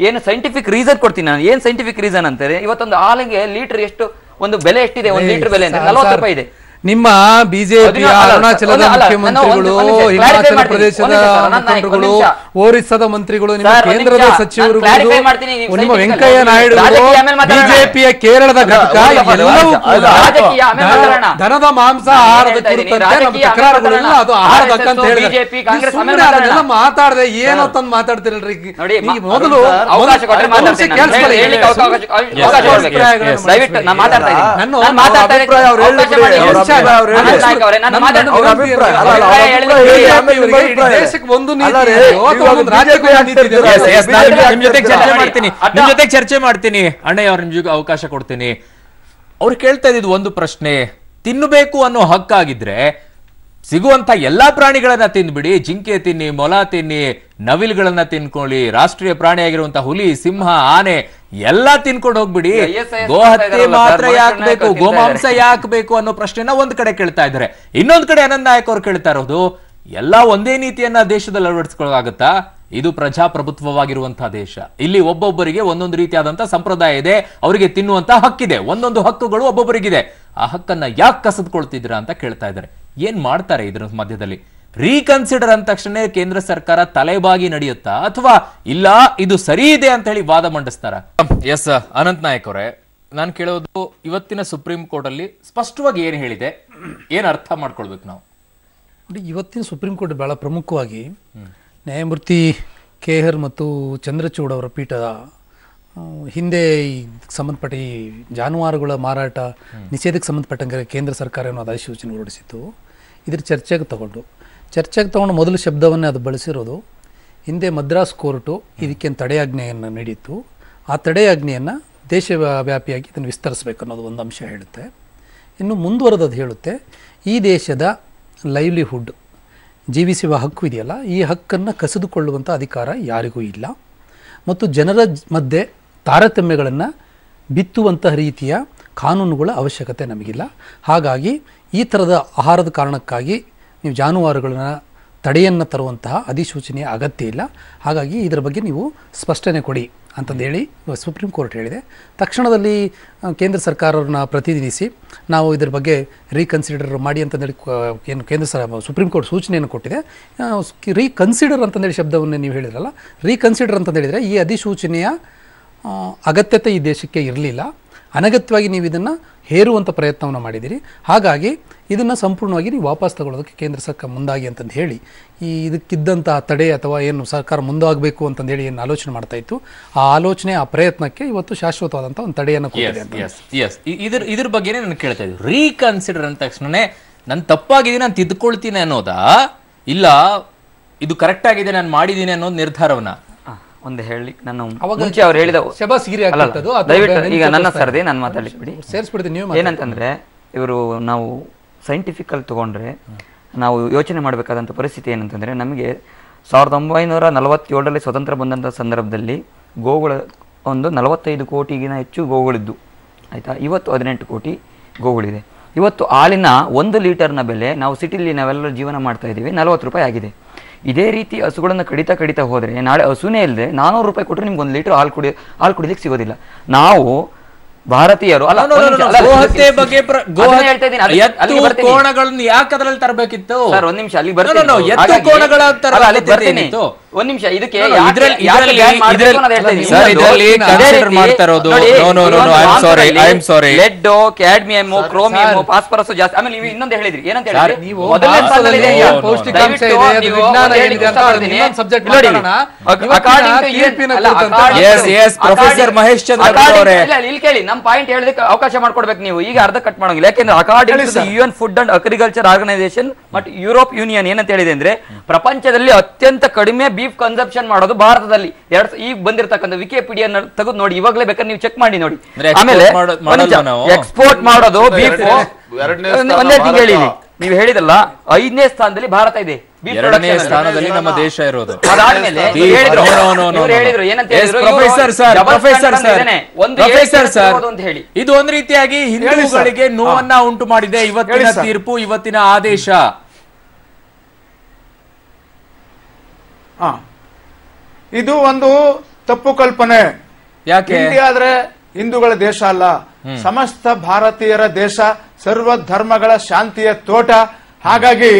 ಏನು ಸೈಂಟಿಫಿಕ್ ರೀಸನ್ ಕೊಡ್ತೀನಿ ನಾನು. ಏನ್ ಸೈಂಟಿಫಿಕ್ ರೀಸನ್ ಅಂತಾರೆ, ಇವತ್ತೊಂದು ಹಾಲಿಗೆ ಲೀಟರ್ ಎಷ್ಟು ಒಂದು ಬೆಲೆ ಎಷ್ಟಿದೆ, 1 ಲೀಟರ್ ಬೆಲೆ ಅಂತ 40 ರೂಪಾಯಿ ಇದೆ. ನಿಮ್ಮ ಬಿಜೆಪಿ ಅರುಣಾಚಲದ ಮುಖ್ಯಮಂತ್ರಿಗಳು, ಹಿಮಾಚಲ ಪ್ರದೇಶದ ಮುಖಂಡರುಗಳು, ಒರಿಸ್ಸಾದ ಮಂತ್ರಿಗಳು, ನಿಮ್ಮ ಕೇಂದ್ರದ ಸಚಿವರು, ನಿಮ್ಮ ವೆಂಕಯ್ಯ ನಾಯ್ಡು, ಬಿಜೆಪಿಯ ಕೇರಳದ ಘಟಕ ಎಲ್ಲವೂ ದನದ ಮಾಂಸ ಆಹಾರದ ಕುರಿತಂತೆ ತಕರಾರುಗಳೆಲ್ಲ ಅದು ಆಹಾರದ ಹಕ್ಕ ಅಂತ ಹೇಳಿದ್ರೆ ಮಾತಾಡದೆ ಏನೋ ತಂದು ಮಾತಾಡ್ತಿರಲ್ರಿ. ಮೊದಲು ನಿಮ್ ಜೊತೆ ಚರ್ಚೆ ಮಾಡ್ತೀನಿ ಅಣ್ಣಯ್ಯ ಅವ್ರ, ನಿಮ್ಗೆ ಅವಕಾಶ ಕೊಡ್ತೀನಿ. ಅವ್ರು ಕೇಳ್ತಾ ಇದ್ದಿದ್ದು ಒಂದು ಪ್ರಶ್ನೆ, ತಿನ್ನಬೇಕು ಅನ್ನೋ ಹಕ್ಕಾಗಿದ್ರೆ ಸಿಗುವಂತ ಎಲ್ಲಾ ಪ್ರಾಣಿಗಳನ್ನ ತಿಂದ್ಬಿಡಿ, ಜಿಂಕೆ ತಿನ್ನಿ, ಮೊಲ ತಿನ್ನಿ, ನವಿಲ್ಗಳನ್ನ ತಿನ್ಕೊಳ್ಳಿ, ರಾಷ್ಟ್ರೀಯ ಪ್ರಾಣಿಯಾಗಿರುವಂತಹ ಹುಲಿ, ಸಿಂಹ, ಆನೆ ಎಲ್ಲಾ ತಿನ್ಕೊಂಡು ಹೋಗ್ಬಿಡಿ, ಗೋಹತ್ಯೆ ಮಾತ್ರ ಯಾಕಬೇಕು, ಗೋಮಾಂಸ ಯಾಕಬೇಕು ಅನ್ನೋ ಪ್ರಶ್ನೆನ ಒಂದ್ ಕಡೆ ಕೇಳ್ತಾ ಇದ್ದಾರೆ. ಇನ್ನೊಂದ್ ಕಡೆ ಅನಂತ್ ನಾಯಕ್ ಅವ್ರು ಕೇಳ್ತಾ ಇರೋದು, ಎಲ್ಲಾ ಒಂದೇ ನೀತಿಯನ್ನ ದೇಶದಲ್ಲಿ ಅಳವಡಿಸ್ಕೊಳ್ಳಾಗತ್ತಾ? ಇದು ಪ್ರಜಾಪ್ರಭುತ್ವವಾಗಿರುವಂತಹ ದೇಶ, ಇಲ್ಲಿ ಒಬ್ಬೊಬ್ಬರಿಗೆ ಒಂದೊಂದು ರೀತಿಯಾದಂತಹ ಸಂಪ್ರದಾಯ ಇದೆ, ಅವರಿಗೆ ತಿನ್ನುವಂತ ಹಕ್ಕಿದೆ, ಒಂದೊಂದು ಹಕ್ಕುಗಳು ಒಬ್ಬೊಬ್ಬರಿಗಿದೆ. ಆ ಹಕ್ಕನ್ನ ಯಾಕೆ ಕಸಿದುಕೊಳ್ತಿದ್ದೀರಾ ಅಂತ ಕೇಳ್ತಾ ಇದ್ದಾರೆ. ಏನ್ ಮಾಡ್ತಾರೆ ಇದ್ರ ಮಧ್ಯದಲ್ಲಿ? ರೀಕನ್ಸಿಡರ್ ಅಂದ ತಕ್ಷಣ ಕೇಂದ್ರ ಸರ್ಕಾರ ತಲೆಬಾಗಿ ನಡೆಯುತ್ತಾ ಅಥವಾ ಇಲ್ಲ ಇದು ಸರಿ ಇದೆ ಅಂತ ಹೇಳಿ ವಾದ ಮಂಡಿಸ್ತಾರ? ಎಸ್ ಅನಂತ್ ನಾಯಕ್ ಅವರೇ, ನಾನು ಕೇಳೋದು ಇವತ್ತಿನ ಸುಪ್ರೀಂ ಕೋರ್ಟ್ ಅಲ್ಲಿ ಸ್ಪಷ್ಟವಾಗಿ ಏನ್ ಹೇಳಿದೆ, ಏನ್ ಅರ್ಥ ಮಾಡ್ಕೊಳ್ಬೇಕು ನಾವು? ಇವತ್ತಿನ ಸುಪ್ರೀಂ ಕೋರ್ಟ್ ಬಹಳ ಪ್ರಮುಖವಾಗಿ ನ್ಯಾಯಮೂರ್ತಿ KR ಮತ್ತು ಚಂದ್ರಚೂಡ್ ಅವರ ಪೀಠ ಹಿಂದೆ ಸಂಬಂಧಪಟ್ಟ ಈ ಜಾನುವಾರುಗಳ ಮಾರಾಟ ನಿಷೇಧಕ್ಕೆ ಸಂಬಂಧಪಟ್ಟಂಗೆ ಕೇಂದ್ರ ಸರ್ಕಾರ ಏನೋ ಅಧಿಸೂಚನೆ ಹೊರಡಿಸಿತ್ತು. ಇದ್ರ ಚರ್ಚೆಗೆ ತಗೊಂಡು ಮೊದಲ ಶಬ್ದವನ್ನೇ ಅದು ಬಳಸಿರೋದು. ಹಿಂದೆ ಮದ್ರಾಸ್ ಕೋರ್ಟು ಇದಕ್ಕೆ ತಡೆಯಾಜ್ಞೆಯನ್ನು ನೀಡಿತ್ತು. ಆ ತಡೆಯಾಜ್ಞೆಯನ್ನು ದೇಶವ್ಯಾಪಿಯಾಗಿ ಇದನ್ನು ವಿಸ್ತರಿಸಬೇಕು ಅನ್ನೋದು ಒಂದು ಅಂಶ ಹೇಳುತ್ತೆ. ಇನ್ನು ಮುಂದುವರೆದದು ಹೇಳುತ್ತೆ, ಈ ದೇಶದ ಲೈವ್ಲಿಹುಡ್ ಜೀವಿಸುವ ಹಕ್ಕು ಇದೆಯಲ್ಲ, ಈ ಹಕ್ಕನ್ನು ಕಸಿದುಕೊಳ್ಳುವಂಥ ಅಧಿಕಾರ ಯಾರಿಗೂ ಇಲ್ಲ ಮತ್ತು ಜನರ ಮಧ್ಯೆ ತಾರತಮ್ಯಗಳನ್ನು ಬಿತ್ತುವಂತಹ ರೀತಿಯ ಕಾನೂನುಗಳ ಅವಶ್ಯಕತೆ ನಮಗಿಲ್ಲ. ಹಾಗಾಗಿ ಈ ಥರದ ಆಹಾರದ ಕಾರಣಕ್ಕಾಗಿ ನೀವು ಜಾನುವಾರುಗಳನ್ನ ತಡೆಯನ್ನು ತರುವಂತಹ ಅಧಿಸೂಚನೆಯ ಅಗತ್ಯ ಇಲ್ಲ. ಹಾಗಾಗಿ ಇದರ ಬಗ್ಗೆ ನೀವು ಸ್ಪಷ್ಟನೆ ಕೊಡಿ ಅಂತಂದೇಳಿ ಸುಪ್ರೀಂ ಕೋರ್ಟ್ ಹೇಳಿದೆ. ತಕ್ಷಣದಲ್ಲಿ ಕೇಂದ್ರ ಸರ್ಕಾರವನ್ನು ಪ್ರತಿನಿಧಿಸಿ ನಾವು ಇದರ ಬಗ್ಗೆ ರೀಕನ್ಸಿಡರ್ ಮಾಡಿ ಅಂತಂದೇಳಿ ಏನು ಸುಪ್ರೀಂ ಕೋರ್ಟ್ ಸೂಚನೆಯನ್ನು ಕೊಟ್ಟಿದೆ. ರೀಕನ್ಸಿಡರ್ ಅಂತಂದೇಳಿ ಶಬ್ದವನ್ನು ನೀವು ಹೇಳಿದ್ರಲ್ಲ, ರೀಕನ್ಸಿಡರ್ ಅಂತಂದೇಳಿದರೆ ಈ ಅಧಿಸೂಚನೆಯ ಅಗತ್ಯತೆ ಈ ದೇಶಕ್ಕೆ ಇರಲಿಲ್ಲ. ಅನಗತ್ಯವಾಗಿ ನೀವು ಇದನ್ನು ಹೇರುವಂಥ ಪ್ರಯತ್ನವನ್ನು ಮಾಡಿದ್ದೀರಿ. ಹಾಗಾಗಿ ಇದನ್ನು ಸಂಪೂರ್ಣವಾಗಿ ನೀವು ವಾಪಸ್ ತಗೊಳ್ಳೋದಕ್ಕೆ ಕೇಂದ್ರ ಸರ್ಕಾರ ಮುಂದಾಗಿ ಅಂತಂದು ಹೇಳಿ ಇದಕ್ಕಿದ್ದಂಥ ತಡೆ ಅಥವಾ ಏನು ಸರ್ಕಾರ ಮುಂದಾಗಬೇಕು ಅಂತಂದೇಳಿ ಏನು ಆಲೋಚನೆ ಮಾಡ್ತಾ ಇತ್ತು, ಆ ಆಲೋಚನೆ ಆ ಪ್ರಯತ್ನಕ್ಕೆ ಇವತ್ತು ಶಾಶ್ವತವಾದಂಥ ಒಂದು ತಡೆಯನ್ನು ಕೊಟ್ಟಿದೆ. ಇದ್ರ ಬಗ್ಗೆನೇ ನಾನು ಕೇಳ್ತಾ ಇದ್ದೀನಿ. ರೀಕನ್ಸಿಡರ್ ಅಂದ ತಕ್ಷಣನೇ ನಾನು ತಪ್ಪಾಗಿದೆ ನಾನು ತಿದ್ದುಕೊಳ್ತೀನಿ ಅನ್ನೋದಾ, ಇಲ್ಲ ಇದು ಕರೆಕ್ಟ್ ಆಗಿದೆ ನಾನು ಮಾಡಿದ್ದೀನಿ ಅನ್ನೋದು ನಿರ್ಧಾರವನ್ನ ಒಂದು ಹೇಳಿ ನಾನು ಮುಂಚೆ ಅವ್ರು ಹೇಳಿದ ದಯವಿಟ್ಟು ಈಗ ನನ್ನ ಸರ್ದೆ ನಾನು ಮಾತಾಡ್ಲಿಕ್ಕೆ ಸೇರಿಸ್ಬಿಡ್ತೀನಿ. ಏನಂತಂದ್ರೆ ಇವರು ನಾವು ಸೈಂಟಿಫಿಕಲ್ ತಗೊಂಡ್ರೆ ನಾವು ಯೋಚನೆ ಮಾಡಬೇಕಾದಂಥ ಪರಿಸ್ಥಿತಿ ಏನಂತಂದ್ರೆ, ನಮಗೆ 1947 ಸ್ವತಂತ್ರ ಬಂದಂಥ ಸಂದರ್ಭದಲ್ಲಿ ಗೋಗಳ ಒಂದು 45 ಕೋಟಿಗಿನ ಹೆಚ್ಚು ಗೋಗಳಿದ್ದು ಆಯ್ತಾ. ಇವತ್ತು 18 ಕೋಟಿ ಗೋಗಳಿದೆ. ಇವತ್ತು ಹಾಲಿನ 1 ಲೀಟರ್ನ ಬೆಲೆ ನಾವು ಸಿಟಿಲಿ ನಾವೆಲ್ಲರೂ ಜೀವನ ಮಾಡ್ತಾ ಇದ್ದೀವಿ, 40 ರೂಪಾಯಿ ಆಗಿದೆ. ಇದೇ ರೀತಿ ಹಸುಗಳನ್ನು ಕಡಿತಾ ಹೋದರೆ ನಾಳೆ ಹಸುನೇ ಇಲ್ಲದೆ 400 ರೂಪಾಯಿ ಕೊಟ್ಟರೆ ನಿಮ್ಗೆ 1 ಲೀಟರ್ ಹಾಲು ಕುಡಿಲಿಕ್ಕೆ ಸಿಗೋದಿಲ್ಲ. ನಾವು ಭಾರತೀಯರು ಕೋಣಗಳನ್ನು ಯಾಕೆ ಅದರಲ್ಲಿ ತರಬೇಕಿತ್ತು ಸರ್? ಒಂದ್ ನಿಮಿಷ ಅಲ್ಲಿ ಬರ್ತೀನಿ. ಒಂದ್ ನಿಮಿಷ ಇದಕ್ಕೆ ಲೆಡ್, ಕ್ಯಾಡ್ಮಿಯಮ್, ಕ್ರೋಮಿಯಂ, ಫಾಸ್ಫರಸ್ ಜಾಸ್ತಿ. ಆಮೇಲೆ ನೀವು ಇನ್ನೊಂದು ಹೇಳಿದ್ರಿ, ಏನಂತ ಹೇಳಿದ್ರಿ? ಪ್ರೊಫೆಸರ್ ಮಹೇಶ್ ಚಂದ್ರ ಇಲ್ಲಿ ಕೇಳಿ, ನಮ್ ಪಾಯಿಂಟ್ ಹೇಳೋದಕ್ಕೆ ಅವಕಾಶ ಮಾಡ್ಕೊಡ್ಬೇಕು ನೀವು. ಈಗ ಅರ್ಧ ಕಟ್ ಮಾಡೋಂಗಿಲ್ಲ. ಯಾಕೆಂದ್ರೆ according to UN food and agriculture organisation ಮತ್ತು ಯುರೋಪ್ ಯೂನಿಯನ್ ಏನಂತ ಹೇಳಿದೆ ಅಂದ್ರೆ, ಪ್ರಪಂಚದಲ್ಲಿ ಅತ್ಯಂತ ಕಡಿಮೆ ಬೀಫ್ ಕನ್ಸಂಪ್ಷನ್ ಮಾಡೋದು ಭಾರತದಲ್ಲಿ. ಈಗ ಬಂದಿರತಕ್ಕಂಥ ವಿಕಿಪೀಡಿಯಾ ತೆಗೆದು ನೋಡಿ, ಇವಾಗಲೇ ಬೇಕಾದ್ರೆ ನೀವು ಚೆಕ್ ಮಾಡಿ ನೋಡಿ. ಆಮೇಲೆ ಎಕ್ಸ್ಪೋರ್ಟ್ ಮಾಡೋದು ಬೀಫ್ ಒಂದೇ ತಿಂಗಳು ಹೇಳಿ, ನೀವು ಹೇಳಿದಲ್ಲ 5ನೇ ಸ್ಥಾನದಲ್ಲಿ ಭಾರತ ಇದೆ, 2ನೇ ಸ್ಥಾನದಲ್ಲಿ ನಮ್ಮ ದೇಶ ಇರೋದು. ಅದಾದ್ಮೇಲೆ ಇದು ಒಂದು ರೀತಿಯಾಗಿ ಹಿಂದೂಗಳಿಗೆ ನೋವನ್ನ ಉಂಟು ಮಾಡಿದೆ ಇವತ್ತಿನ ತೀರ್ಪು, ಇವತ್ತಿನ ಆದೇಶ. ಇದು ಒಂದು ತಪ್ಪು ಕಲ್ಪನೆ. ಯಾಕೆ? ಇಂಡಿಯಾ ಆದ್ರೆ ಹಿಂದೂಗಳ ದೇಶ ಅಲ್ಲ, ಸಮಸ್ತ ಭಾರತೀಯರ ದೇಶ, ಸರ್ವ ಧರ್ಮಗಳ ಶಾಂತಿಯ ತೋಟ. ಹಾಗಾಗಿ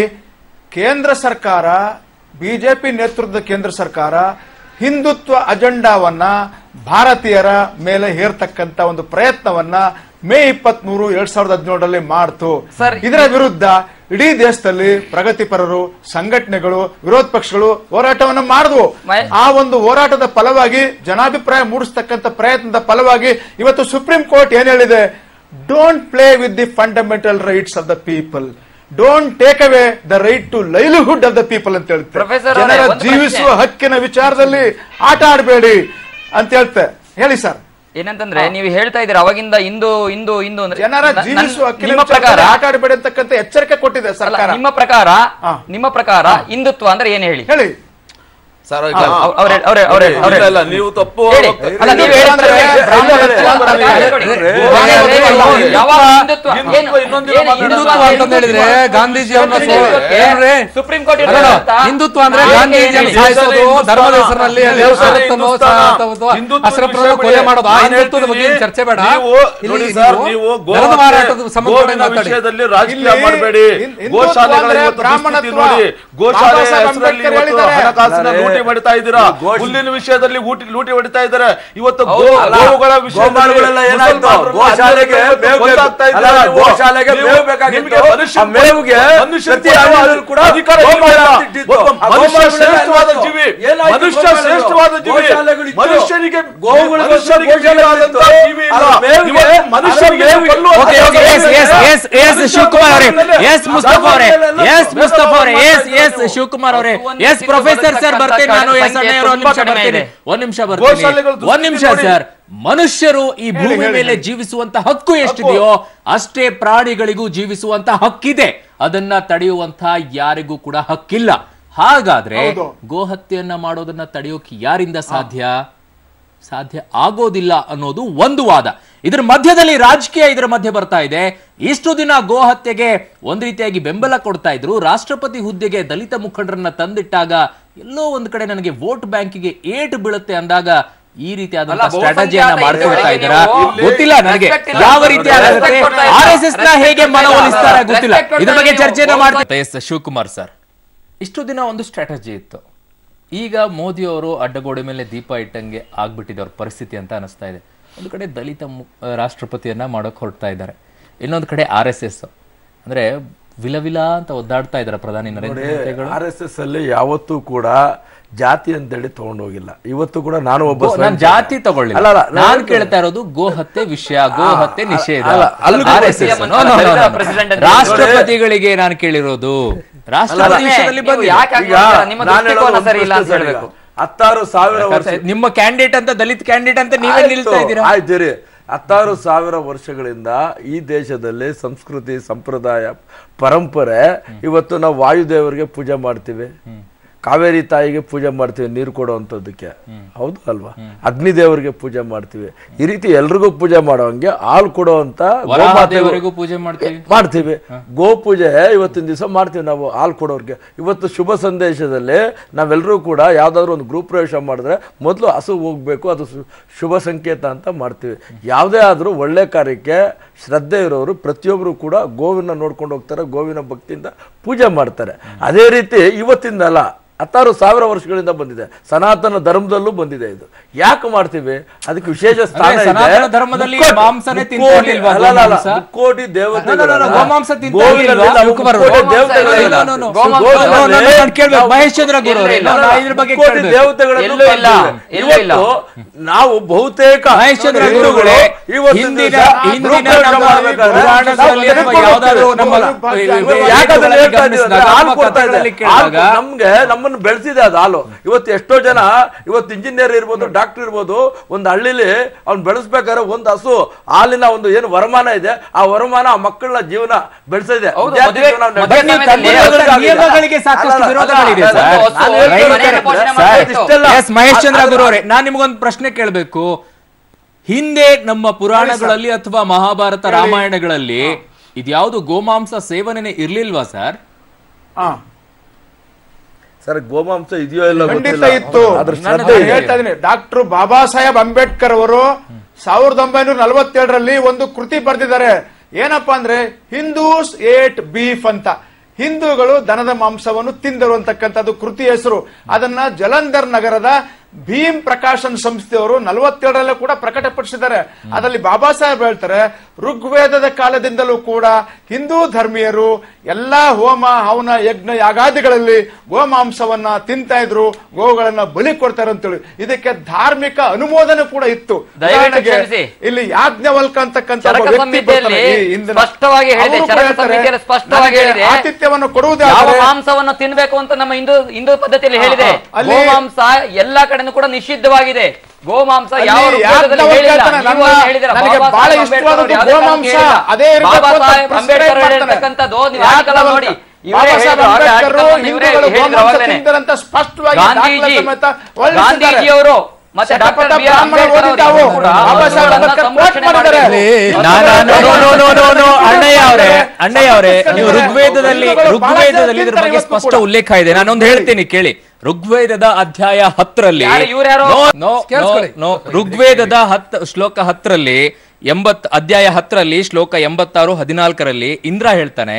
ಕೇಂದ್ರ ಸರ್ಕಾರ, ಬಿಜೆಪಿ ನೇತೃತ್ವದ ಕೇಂದ್ರ ಸರ್ಕಾರ ಹಿಂದುತ್ವ ಅಜೆಂಡಾವನ್ನ ಭಾರತೀಯರ ಮೇಲೆ ಹೇರ್ತಕ್ಕಂತ ಒಂದು ಪ್ರಯತ್ನವನ್ನ ಮೇ 23, 2017 ಮಾಡ್ತು. ಇದರ ವಿರುದ್ಧ ಇಡೀ ದೇಶದಲ್ಲಿ ಪ್ರಗತಿಪರರು, ಸಂಘಟನೆಗಳು, ವಿರೋಧ ಪಕ್ಷಗಳು ಹೋರಾಟವನ್ನು ಮಾಡಿದ್ವು. ಆ ಒಂದು ಹೋರಾಟದ ಫಲವಾಗಿ, ಜನಾಭಿಪ್ರಾಯ ಮೂಡಿಸತಕ್ಕಂಥ ಪ್ರಯತ್ನದ ಫಲವಾಗಿ ಇವತ್ತು ಸುಪ್ರೀಂ ಕೋರ್ಟ್ ಏನ್ ಹೇಳಿದೆ? Don't play with the fundamental rights of the people, don't take away the right to livelihood of the people ಅಂತ ಹೇಳ್ತಾರೆ. ಜನರ ಜೀವಿಸುವ ಹಕ್ಕಿನ ವಿಚಾರದಲ್ಲಿ ಆಟ ಆಡಬೇಡಿ ಅಂತ ಹೇಳ್ತೆ. ಹೇಳಿ ಸರ್. ಏನಂತಂದ್ರೆ ನೀವು ಹೇಳ್ತಾ ಇದ್ದೀರಾ ಅವಾಗಿಂದ ಇಂದು ಜನರ ಜೀವಿಸುವ ಹಕ್ಕಿನ ಪ್ರಕಾರ ಆಟ ಆಡಬೇಡಿ ಅಂತಕ್ಕಂಥ ಎಚ್ಚರಿಕೆ ಕೊಟ್ಟಿದೆ ಸರ್ಕಾರ. ನಿಮ್ಮ ಪ್ರಕಾರ ಹಿಂದುತ್ವ ಅಂದ್ರೆ ಏನ್ ಹೇಳಿ? ಸರ್ ಅವ್ರೆ ನೀವು ತಪ್ಪು ಅಲ್ಲ ನೀವು ಹಿಂದುತ್ವ ಅಂತ ಹೇಳಿದ್ರೆ ಗಾಂಧೀಜಿ ಸುಪ್ರೀಂ ಕೋರ್ಟ್ ಹಿಂದುತ್ವ ಅಂದ್ರೆ ಗಾಂಧೀಜಿಯನ್ನು ಸಾಯಿಸೋದು, ಧರ್ಮದ ಹೆಸರಿನಲ್ಲಿ ಅಶ್ರಫ್ರನ್ನು ಕೊಲೆ ಮಾಡೋದು, ಆ ಹಿಂದುತ್ವದ ಬಗ್ಗೆ ಚರ್ಚೆ ಬೇಡ. ವಿಷಯದಲ್ಲಿ ರಾಜಕೀಯ ಮಾಡಬೇಡಿ. ಗೋಶಾಲೆಗಳ ಹಣಕಾಸಿನ ಲೂಟಿ ಮಾಡ್ತಾ ಇದ್ದೀರಾ, ಹುಲ್ಲಿನ ವಿಷಯದಲ್ಲಿ ಲೂಟಿ ಹೊಡಿತಾ ಇದ್ದಾರೆ. ಇವತ್ತು ಗೋವುಗಳ ವಿಷಯಗಳೆಲ್ಲ ಏನಾಯ್ತು? ಗೋಶಾಲೆಗೆ ಶ್ರೇಷ್ಠವಾದ ಜೀವಿ, ಮನುಷ್ಯ ಶ್ರೇಷ್ಠವಾದ ಜೀವಿ, ಮನುಷ್ಯನಿಗೆ ಶಿವಕುಮಾರ್ ಅವರೇ, ಎಸ್ ಪ್ರೊಫೆಸರ್ ಸರ್ ಬರ್ತೇನೆ ನಾನು. ಒಂದ್ ನಿಮಿಷ ಸರ್. ಮನುಷ್ಯರು ಈ ಭೂಮಿ ಮೇಲೆ ಜೀವಿಸುವಂತ ಹಕ್ಕು ಎಷ್ಟಿದೆಯೋ ಅಷ್ಟೇ ಪ್ರಾಣಿಗಳಿಗೂ ಜೀವಿಸುವಂತ ಹಕ್ಕಿದೆ. ಅದನ್ನ ತಡೆಯುವಂತ ಯಾರಿಗೂ ಕೂಡ ಹಕ್ಕಿಲ್ಲ. ಹಾಗಾದ್ರೆ ಗೋಹತ್ಯೆಯನ್ನ ಮಾಡೋದನ್ನ ತಡೆಯೋಕೆ ಯಾರಿಂದ ಸಾಧ್ಯ ಆಗೋದಿಲ್ಲ ಅನ್ನೋದು ಒಂದು ವಾದ. ಇದರ ಮಧ್ಯದಲ್ಲಿ ರಾಜಕೀಯ ಇದರ ಮಧ್ಯೆ ಬರ್ತಾ ಇದೆ. ಇಷ್ಟು ದಿನ ಗೋಹತ್ಯೆಗೆ ಒಂದ್ ರೀತಿಯಾಗಿ ಬೆಂಬಲ ಕೊಡ್ತಾ ಇದ್ರು. ರಾಷ್ಟ್ರಪತಿ ಹುದ್ದೆಗೆ ದಲಿತ ಮುಖಂಡರನ್ನ ತಂದಿಟ್ಟಾಗ ಎಲ್ಲೋ ಒಂದ್ ಕಡೆ ನನಗೆ ವೋಟ್ ಬ್ಯಾಂಕಿಗೆ ಏಟು ಬೀಳುತ್ತೆ ಅಂದಾಗ ಈ ರೀತಿಯಾದ ಸ್ಟ್ರಾಟಜಿಯನ್ನ ಮಾಡ್ಕೊಳ್ತಾ ಇದ್ದೀರಾ ಗೊತ್ತಿಲ್ಲ ನನಗೆ. ಯಾವ ರೀತಿಯಾಗುತ್ತೆ RSS ನ ಹೇಗೆ ಮನವೊಲಿಸ್ತಾರೆ ಗೊತ್ತಿಲ್ಲ. ಇದ್ರ ಬಗ್ಗೆ ಚರ್ಚೆಯನ್ನ ಮಾಡ್ತಾರೆ. ಎಸ್ ಶಿವಕುಮಾರ್ ಸರ್, ಇಷ್ಟು ದಿನ ಒಂದು ಸ್ಟ್ರಾಟಜಿ ಇತ್ತು. ಈಗ ಮೋದಿ ಅವರು ಅಡ್ಡಗೋಡೆ ಮೇಲೆ ದೀಪ ಇಟ್ಟಂಗೆ ಆಗ್ಬಿಟ್ಟಿದವ್ರ ಪರಿಸ್ಥಿತಿ ಅಂತ ಅನಿಸ್ತಾ ಇದೆ. ಒಂದು ಕಡೆ ದಲಿತ ರಾಷ್ಟ್ರಪತಿಯನ್ನ ಮಾಡೋಕೆ ಹೊರಡ್ತಾ ಇದ್ದಾರೆ, ಇನ್ನೊಂದು ಕಡೆ RSS ಅಂದ್ರೆ ವಿಲವಿಲ ಅಂತ ಒದ್ದಾಡ್ತಾ ಇದ್ದಾರೆ ಪ್ರಧಾನಿ ನರೇಂದ್ರ ಮೋದಿ. RSS ಅಲ್ಲಿ ಯಾವತ್ತೂ ಕೂಡ ಜಾತಿ ಅಂತೇಳಿ ತಗೊಂಡೋಗಿಲ್ಲ. ಇವತ್ತು ಕೂಡ ನಾನು ಜಾತಿ ತಗೊಳ್ಳಿಲ್ಲ. ನಾನು ಕೇಳ್ತಾ ಇರೋದು ಗೋಹತ್ಯೆ ವಿಷಯ, ಗೋಹತ್ಯೆ ನಿಷೇಧ. ರಾಷ್ಟ್ರಪತಿಗಳಿಗೆ ನಾನು ಕೇಳಿರೋದು ರಾಷ್ಟ್ರಪತಿ ವಿಷಯದಲ್ಲಿ ನಿಮ್ಮ ಕ್ಯಾಂಡಿಡೇಟ್ ಅಂತ ದಲಿತ ಕ್ಯಾಂಡಿಡೇಟ್ ಅಂತ ನೀವೇ ನಿಲ್ತಾ ಇದ್ದೀರಾ. ಆಯ್ತು, 16,000 ವರ್ಷಗಳಿಂದ ಈ ದೇಶದಲ್ಲಿ ಸಂಸ್ಕೃತಿ ಸಂಪ್ರದಾಯ ಪರಂಪರೆ. ಇವತ್ತು ನಾವು ವಾಯುದೇವರಿಗೆ ಪೂಜೆ ಮಾಡ್ತೀವಿ, ಕಾವೇರಿ ತಾಯಿಗೆ ಪೂಜೆ ಮಾಡ್ತೀವಿ ನೀರು ಕೊಡುವಂಥದ್ದಕ್ಕೆ, ಹೌದು ಅಲ್ವಾ? ಅಗ್ನಿದೇವರಿಗೆ ಪೂಜೆ ಮಾಡ್ತೀವಿ. ಈ ರೀತಿ ಎಲ್ರಿಗೂ ಪೂಜೆ ಮಾಡೋಂಗೆ ಹಾಲು ಕೊಡುವಂತ ಪೂಜೆ ಮಾಡ್ತೀವಿ. ಗೋ ಪೂಜೆ ಇವತ್ತಿನ ದಿವಸ ಮಾಡ್ತೀವಿ ನಾವು ಹಾಲು ಕೊಡೋರ್ಗೆ. ಇವತ್ತು ಶುಭ ಸಂದೇಶದಲ್ಲಿ ನಾವೆಲ್ಲರೂ ಕೂಡ ಯಾವ್ದಾದ್ರು ಒಂದು ಗೃಹ ಪ್ರವೇಶ ಮಾಡಿದ್ರೆ ಮೊದಲು ಹಸು ಹೋಗ್ಬೇಕು, ಅದು ಶುಭ ಸಂಕೇತ ಅಂತ ಮಾಡ್ತೀವಿ. ಯಾವುದೇ ಆದ್ರೂ ಒಳ್ಳೆ ಕಾರ್ಯಕ್ಕೆ ಶ್ರದ್ಧೆ ಇರೋರು ಪ್ರತಿಯೊಬ್ರು ಕೂಡ ಗೋವಿನ ನೋಡ್ಕೊಂಡು ಹೋಗ್ತಾರೆ, ಗೋವಿನ ಭಕ್ತಿಯಿಂದ ಪೂಜೆ ಮಾಡ್ತಾರೆ. ಅದೇ ರೀತಿ ಇವತ್ತಿಂದಲ್ಲ 16,000 ವರ್ಷಗಳಿಂದ ಬಂದಿದೆ. ಸನಾತನ ಧರ್ಮದಲ್ಲೂ ಬಂದಿದೆ. ಇದು ಯಾಕೆ ಮಾಡ್ತೀವಿ? ಅದಕ್ಕೆ ವಿಶೇಷ ಸ್ಥಾನ ಇದೆ. ಕೋಟಿ ದೇವತೆಗಳು ನಾವು ಬಹುತೇಕ ನಮ್ಗೆ ನಮ್ಮನ್ನು ಬೆಳೆಸಿದೆ ಅದು ಹಾಲು. ಇವತ್ತು ಎಷ್ಟೋ ಜನ ಇವತ್ತು ಇಂಜಿನಿಯರ್ ಇರ್ಬೋದು, ಡಾಕ್ಟರ್ ಇರ್ಬೋದು, ಒಂದು ಹಳ್ಳಿಲಿ ಅವ್ನು ಬೆಳೆಸ್ಬೇಕಾದ್ರೆ ಒಂದು ಹಸು ಹಾಲಿನ ಒಂದು ಏನು ವರಮಾನ ಇದೆ, ಆ ವರಮಾನ ಆ ಮಕ್ಕಳ ಜೀವನ ಬೆಳೆಸಿದೆ. ಮಹೇಶ್ ಚಂದ್ರ ಗುರು ಅವರೇ, ನಾನ್ ನಿಮಗೊಂದು ಪ್ರಶ್ನೆ ಕೇಳಬೇಕು. ಹಿಂದೆ ನಮ್ಮ ಪುರಾಣಗಳಲ್ಲಿ ಅಥವಾ ಮಹಾಭಾರತ ರಾಮಾಯಣಗಳಲ್ಲಿ ಇದ್ಯಾವುದು ಗೋಮಾಂಸ ಸೇವನೆ ಇರ್ಲಿಲ್ವಾ ಸರ್? ಸರ್, ಗೋಮಾಂಸ ಇದೆಯೋ ಇಲ್ಲ ಖಂಡಿತ ಇತ್ತು. ಹೇಳ್ತಾ ಇದೀನಿ, ಡಾಕ್ಟರ್ ಬಾಬಾ ಸಾಹೇಬ್ ಅಂಬೇಡ್ಕರ್ ಅವರು 1947ರಲ್ಲಿ ಒಂದು ಕೃತಿ ಬರೆದಿದ್ದಾರೆ. ಏನಪ್ಪಾ ಅಂದ್ರೆ ಹಿಂದೂಸ್ ಏಟ್ ಬೀಫ್ ಅಂತ. ಹಿಂದೂಗಳು ದನದ ಮಾಂಸವನ್ನು ತಿಂದರು ಅಂತಕ್ಕಂಥದ್ದು ಕೃತಿ ಹೆಸರು. ಅದನ್ನ ಜಲಂಧರ್ ನಗರದ ಭೀಮ್ ಪ್ರಕಾಶನ್ ಸಂಸ್ಥೆಯವರು 47ರಲ್ಲೇ ಕೂಡ ಪ್ರಕಟಪಡಿಸಿದ್ದಾರೆ. ಅದರಲ್ಲಿ ಬಾಬಾ ಸಾಹೇಬ್ ಹೇಳ್ತಾರೆ, ಋಗ್ವೇದದ ಕಾಲದಿಂದಲೂ ಕೂಡ ಹಿಂದೂ ಧರ್ಮೀಯರು ಎಲ್ಲಾ ಹೋಮ ಹವನ ಯಜ್ಞ ಯಾಗಾದಿಗಳಲ್ಲಿ ಗೋಮಾಂಸವನ್ನ ತಿಂತಾ ಇದ್ರು, ಗೋವುಗಳನ್ನ ಬಲಿ ಕೊಡ್ತಾರೆ ಅಂತೇಳಿ. ಇದಕ್ಕೆ ಧಾರ್ಮಿಕ ಅನುಮೋದನೆ ಕೂಡ ಇತ್ತು. ಇಲ್ಲಿ ಯಾಜ್ಞವಲ್ಕ ಅಂತಕ್ಕಂಥ ಆತಿಥ್ಯವನ್ನು ಕೊಡುವುದಾದರೆ ಮಾಂಸವನ್ನು ತಿನ್ಬೇಕು ಅಂತ ನಮ್ಮ ಹಿಂದೂ ಪದ್ಧತಿಯಲ್ಲಿ ಹೇಳಿದೆ. ಗೋಮಾಂಸ ಎಲ್ಲಾ ಕಡೆ ಕೂಡ ನಿಷಿದ್ಧವಾಗಿದೆ. ಗೋಮಾಂಸ ಯಾವ ಬಹಳ ಇಷ್ಟವಾದ ಗೋಮಾಂಸ ಅದೇ ಬಾಬಾ ಸಾಹೇಬ್ ಅಂಬೇಡ್ಕರ್ ಹೇಳ್ತಕ್ಕಂಥದ್ದು ನೀವು ನೋಡಿ. ಬಾಬಾ ಸಾಹೇಬ್ ಅಂಬೇಡ್ಕರ್ ಹಿಂದೂಗಳು ಗೋಮಾಂಸ ತಿಂದರಂತ ಸ್ಪಷ್ಟವಾಗಿ ದಾಖಲೆ ಸಮೇತ ಗಾಂಧೀಜಿಯವರು ಮತ್ತೆ ಡಾಕ್ಟರ್ ಬಿ ಆರ್ ಅಂಬೇಡ್ಕರ್ ಅಣ್ಣಯ್ಯ ಅವರೇ, ನೀವು ಋಗ್ವೇದದಲ್ಲಿ ಇದ್ರ ಬಗ್ಗೆ ಸ್ಪಷ್ಟ ಉಲ್ಲೇಖ ಇದೆ. ನಾನೊಂದು ಹೇಳ್ತೀನಿ ಕೇಳಿ. ಋಗ್ವೇದದ ಅಧ್ಯಾಯ 10ರಲ್ಲಿ ಋಗ್ವೇದದ ಶ್ಲೋಕ 10ರಲ್ಲಿ ಅಧ್ಯಾಯ 10ರಲ್ಲಿ ಶ್ಲೋಕ 86-14ರಲ್ಲಿ ಇಂದ್ರ ಹೇಳ್ತಾನೆ,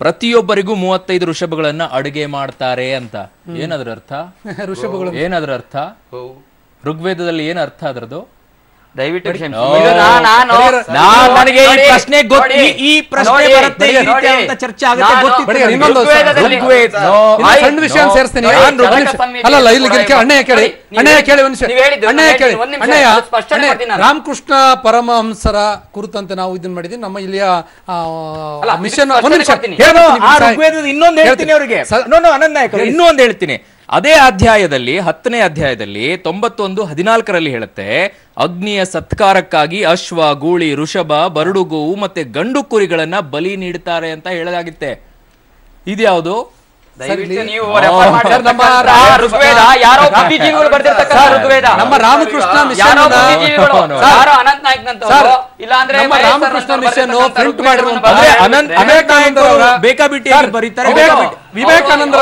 ಪ್ರತಿಯೊಬ್ಬರಿಗೂ 35 ಋಷಭಗಳನ್ನ ಅಡುಗೆ ಮಾಡ್ತಾರೆ ಅಂತ. ಏನದ್ರ ಅರ್ಥ? ಋಷಭಗಳು ಏನದ್ರ ಅರ್ಥ? ಋಗ್ವೇದದಲ್ಲಿ ಏನ್ ಅರ್ಥ ಅದರದು? ದಯವಿಟ್ಟು ನನಗೆ ಈ ಪ್ರಶ್ನೆ ಈ ಪ್ರಶ್ನೆ ಬರುತ್ತೆ, ಈ ರೀತಿ ಅಂತ ಚರ್ಚೆ ಆಗುತ್ತೆ ಇನ್ನೊಂದು ಸಣ್ಣ ವಿಷಯ ಸೇರಿಸ್ತೀನಿ. ಅಲ್ಲಲ್ಲ, ಇಲ್ಲಿ ಅಣ್ಣಯ್ಯ ಕೇಳಿ, ರಾಮಕೃಷ್ಣ ಪರಮಹಂಸರ ಕುರಿತಂತೆ ನಾವು ಇದನ್ನ ಮಾಡಿದ್ವಿ. ನಮ್ಮ ಇಲ್ಲಿಯ ಮಿಷನ್ ಇನ್ನೊಂದು ಹೇಳ್ತೀನಿ ಅವರಿಗೆ, ಇನ್ನೊಂದು ಹೇಳ್ತೀನಿ. ಅದೇ ಅಧ್ಯಾಯದಲ್ಲಿ 10ನೇ ಅಧ್ಯಾಯದಲ್ಲಿ 91-14ರಲ್ಲಿ ಹೇಳುತ್ತೆ, ಅಗ್ನಿಯ ಸತ್ಕಾರಕ್ಕಾಗಿ ಅಶ್ವ, ಗೂಳಿ, ಋಷಭ, ಬರಡು ಗೋವು ಮತ್ತೆ ಗಂಡು ಕುರಿಗಳನ್ನ ಬಲಿ ನೀಡುತ್ತಾರೆ ಅಂತ ಹೇಳಲಾಗುತ್ತೆ. ಇದ್ಯಾವುದು? ನಮ್ಮ ರಾಮಕೃಷ್ಣ ಮಿಷನ್ ಪ್ರಿಂಟ್ ಮಾಡಿರುವಂತಹ ಬೇಕಾಬಿಟ್ಟಿಯಾಗಿ ಬರೀತಾರೆ. ವಿವೇಕಾನಂದ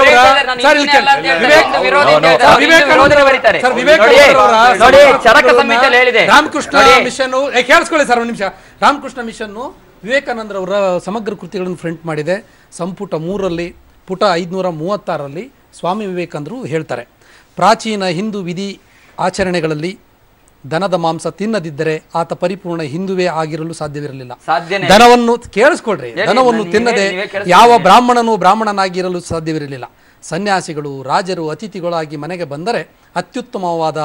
ರಾಮಕೃಷ್ಣ ಮಿಷನ್ ಕೇಳಿಸ್ಕೊಳ್ಳಿ ಸರ್ ಒಂದು ನಿಮಿಷ. ರಾಮಕೃಷ್ಣ ಮಿಷನ್ ವಿವೇಕಾನಂದರವರ ಸಮಗ್ರ ಕೃತಿಗಳನ್ನು ಪ್ರಿಂಟ್ ಮಾಡಿದೆ. ಸಂಪುಟ 3ರಲ್ಲಿ ಪುಟ 536ರಲ್ಲಿ ಸ್ವಾಮಿ ವಿವೇಕಾನಂದರು ಹೇಳ್ತಾರೆ, ಪ್ರಾಚೀನ ಹಿಂದೂ ವಿಧಿ ಆಚರಣೆಗಳಲ್ಲಿ ದನದ ಮಾಂಸ ತಿನ್ನದಿದ್ದರೆ ಆತ ಪರಿಪೂರ್ಣ ಹಿಂದುವೇ ಆಗಿರಲು ಸಾಧ್ಯವಿರಲಿಲ್ಲ. ದನವನ್ನು ಕೇಳಿಸ್ಕೊಳ್ರಿ, ದನವನ್ನು ತಿನ್ನದೆ ಯಾವ ಬ್ರಾಹ್ಮಣನೂ ಬ್ರಾಹ್ಮಣನಾಗಿರಲು ಸಾಧ್ಯವಿರಲಿಲ್ಲ. ಸನ್ಯಾಸಿಗಳು, ರಾಜರು ಅತಿಥಿಗಳಾಗಿ ಮನೆಗೆ ಬಂದರೆ ಅತ್ಯುತ್ತಮವಾದ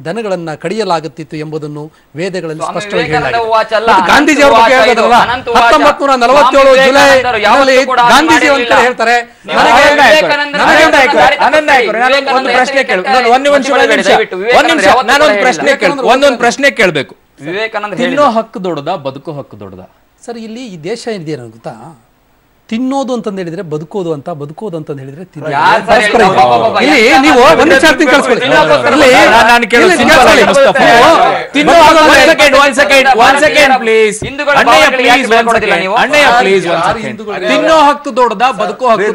ದನಗಳನ್ನ ಕಡಿಯಲಾಗುತ್ತಿತ್ತು ಎಂಬುದನ್ನು ವೇದಗಳಲ್ಲಿ ಸ್ಪಷ್ಟವಾಗಿ ಹೇಳಲಾಗಿದೆ. ಗಾಂಧೀಜಿ ಅವರ ಬಗ್ಗೆ ಹೇಳಿದ್ರಲ್ಲ, 1947 ಜುಲೈ ಗಾಂಧೀಜಿ ಅಂತ ಹೇಳ್ತಾರೆ. ಒಂದೊಂದು ಪ್ರಶ್ನೆ ಕೇಳಬೇಕು. ತಿನ್ನೋ ಹಕ್ಕು ದೊಡ್ಡದಾ, ಬದುಕೋ ಹಕ್ಕು ದೊಡ್ಡದಾ? ಸರ್, ಇಲ್ಲಿ ಈ ದೇಶ ಏನಿದೆಯೋ ಗೊತ್ತಾ, ತಿನ್ನೋದು ಅಂತಂದು ಹೇಳಿದ್ರೆ ಬದುಕೋದು ಅಂತ, ಬದುಕೋದು ಅಂತಂದು ಹೇಳಿದ್ರೆ ತಿನ್ನೋ ಹಕ್ಕು ದೊಡ್ಡದಾ, ಬದುಕೋ ಹಕ್ಕು